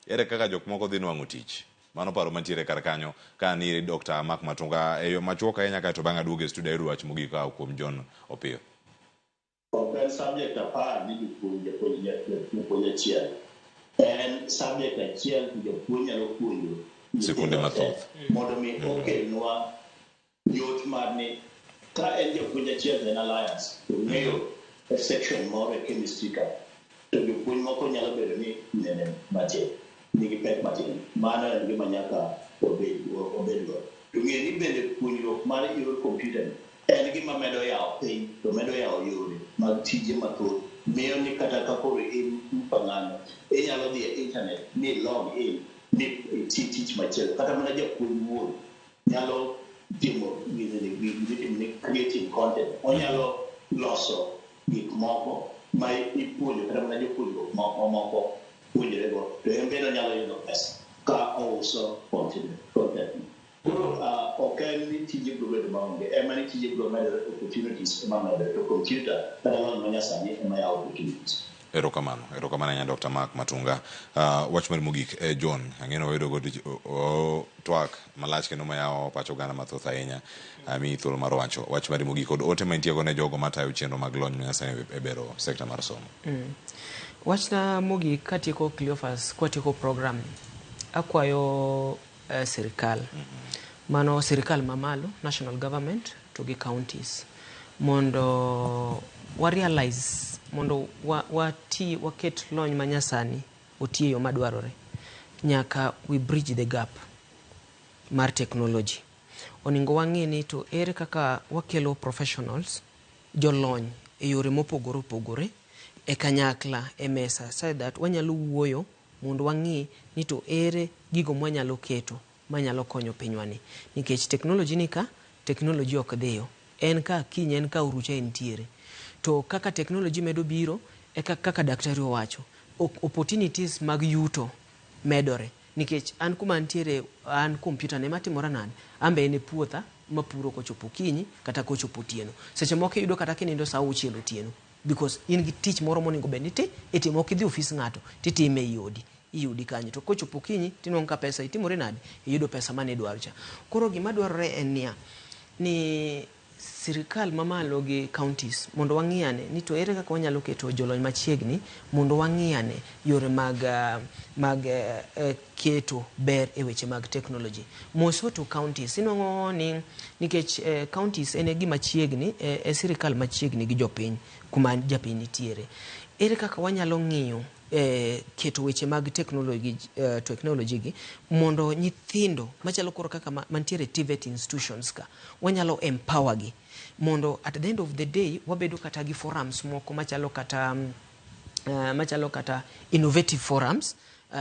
Ere kaka jok moko dhi nwang'o tich? Mano paro mantiere kar kanyo ka ni Dr. Mark Matunga e yo machuok ahinya kae to bang'a duogo e studio ayudo wach mogik kuom John Opiyo. En subject 10 ni japuonj achiel. En subject achiel to japuonj nyalo puonjo sekunde mathoth. Mondo mi okelnwa yot mar ni ka en japuonj achiel en alliance to ng'eyo e section moro e chemistry ka to jopuonj moko nyalo bedo ni nene matin nigi pek matin. Mano en gima nyaka obedgo. To ng'e ni bende puonjruok mar yor kompyuta en gima medo yawo piny to medo yawo yore mag tije mathoth. Miyo ni kata ka koro in Mfangano inyalo dhi e internet ni log in ni tich machielo. Kata mana japuonj wuon nyalo timo ni creating content. Onyalo loso gik moko ma ipuonjo kata mana jopuonjruok moko puonjore go. To en bende nyalo yudo pesa ka ouso content. Koro ok en ni tije biro bedo maonge. Ema ni tije biro medore opportunities ema medore to computer kata lony manyasani ema yawo opportunities. Erokamano nya Dr. Mark Matunga. Wach mar mogik John ang'eno wedo go twak malach kendo mayawo pacho gana mathoth ahinya mi thuolo mar wacho wach mar mogik kod ote mantie go ne jogo matayo chenro mag lony manyasani e bero sekta mar somo. Wachna mogik katieko Cleophas kwatieko program akwayo sirikal mano sirikal mamalo national government to gi counties mondo wa realize mondo waket lony manyasani otie yo madwarore nyaka we bridge the gap mar technology. Oningo wang'e ni to ere kaka wakelo professionals jolony e yore mopogore opogore e kanyakla e mesa so that wanyalo wuoyo mondo wang'e ni to ere gigo mwanyalo keto manyalo konyo pinywani nikech technology ni ka technology ok dhiyo en ka kiny en ka urucha entiere to kaka technology medo biro e kaka daktari owacho opportunities mag yuto medore nikech an kuma antiere an computer ne matimora nani ambe ene puotha mapuro kochopo kinyi kata kochopo tieno seche moko yudo kata kinindo saa 6 otieno because in gi tich moro moningo beniti itimo kidhi office ngato titime iyudi kanyo to kochopo kinyi tinwong ka pesa itimore nadi iyudo pesa mane dwaro cha. Koro gima dwarore en niya ni sirikal mamalo gi counties mondo wang'iyane ni to ere kaka wanyalo keto jolony machiegni mondo wang'iyane yore mag keto ber e weche mag technology moso to counties inongo ni nikech counties ene gima chiegni sirikal machiegni gi jopiny kuma japiny nitiere ere kaka wanyalo ng'iyo keto weche mag technology gi mondo nyithindo machalo koro kaka mantiere TVET institutions ka wanyalo empower gi mondo at the end of the day wabedo kata gi forums moko machalo kata innovative forums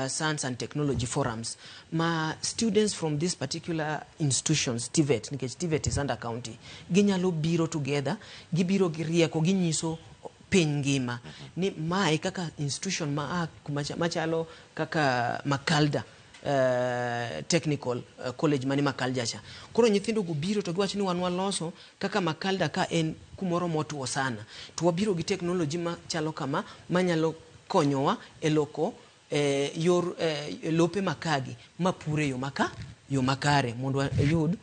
science and technology forums ma students from this particular institutions TVET nikech TVET is under county ginyalo biro together gibiro gi rieko ginyiso piny ngima ni mae kaka institution machalo kaka Makalda technical college mani Makalda cha koro nyithindo go biro to giwacho ni wan waloso kaka Makalda ka en kumoro motuo sana to wabiro gi technology machalo kama manyalo konyowa e loko yor lope makagi mapure yo makare mondo yud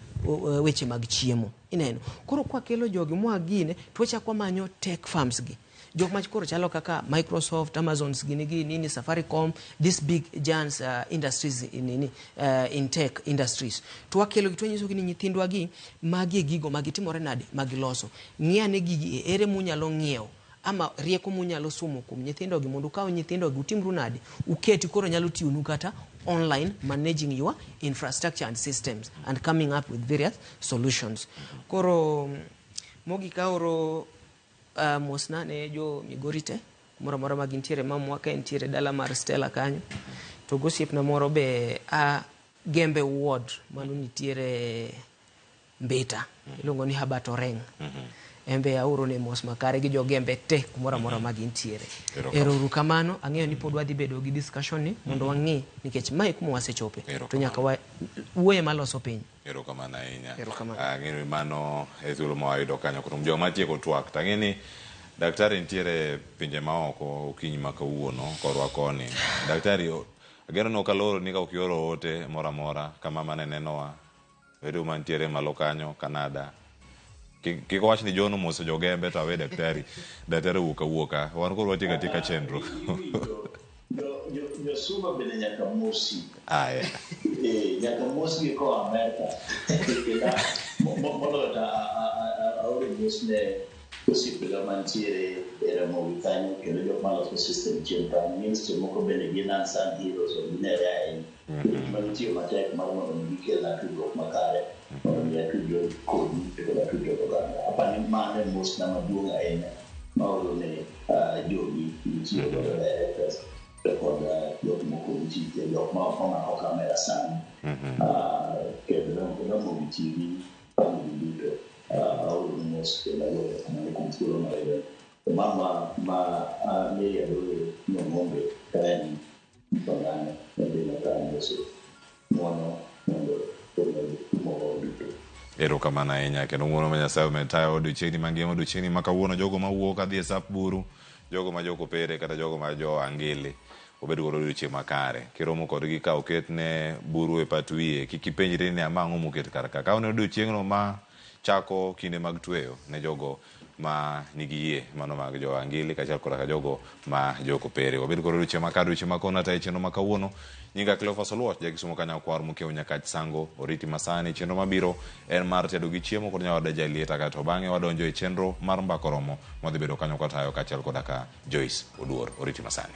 weche mag chiemo ineno koro kwa kelo jogi mwagine twachakwa manyo tech farms gi jok mach koro chalo kaka Microsoft, Amazons nini Safaricom, these big giants industries in tech industries. Tuwakelo kitu nyiso gini nyithindwa gi magi gigo magitimore nade magiloso. Ng'iane gigi ere munyalo ng'iewo ama rieko munyalo somo kuom nyithindo gi mondo kawo nyithindo gi utimru nade uketi koro nyalo tiyo kata online managing your infrastructure and systems and coming up with various solutions. Koro mogi kaoro mosna ne jo Migorite moro magintiere mamwaka entiere dala mar Stella kanyo to gosiep na moro be Gembe Ward mano nitiere Mbita iluongo ni Habatoreng embe auro ne mos makare gi jo Gembe te kumoro magintiere ero kamano ang'eyo ni pod wadhi bedo gi discussion ni mondo wang'i nikech mai kuma wasechope to nyaka wuoye maloso piny. Erokamano ahinya. Ang'eyo mano thuolo mawayudo kanyo kuom joma tieko twak tang'eni daktari nitiere pinje maoko okinyi ma kawuono korwa koni daktari ageno no kaloro ni ka ukioro ote mora kama mane nenowa wedo mantiere malo kanyo Canada kiko wach ni jono moso jogembe to awe daktari wuoka wan koro watika tika chenro yo suma bene nyaka mosi aya nyaka mosi ko Amerika mono ta aure mosne possibile mantiere era movitanyo che lo malo system central ministro moko bene gina san heroes o minere manitio matek marmo di che la tutto makare non ya tutto con la tutto da apani mane mosna madunga ene mauro ne jogi inizio da io moko di io ma camera san che non motivi almost che lavora come cultura ma lei è un uomo che parlare della adesso buono Erokamano ahinya kendo ng'wono ma Nyasaye ometayo odiochiengni mangima odiochiengni ma kawuono jogo mawuok adhi e sap buru jogo ma jokopere kata jogo ma jo angili obed godo odiochieng' makare kiromo kodgi ka oket ne buru e pat wiye kik ipenjri ni amang'o moket kar ka ka odiochieng'no ma chako kinde mag tweyo ne jogo ma nigi yie mano mag jo angili kaachiel koda ka jogo ma jokopere obed godo odiochieng' makare odiochieng' makona ta e chenro ma kawuono nyinga Cleophas Oluoch jakisomo kanyakwar mokiewo Nyakach Sango oriti masani chenro mabiro en mar tedo gi chiemo kod nyawada Jalieta kato bang'e wadonjo e chenro mar mbako romo madhi bedo kanyo katayo kaachiel koda ka Joyce Oduor oriti masani.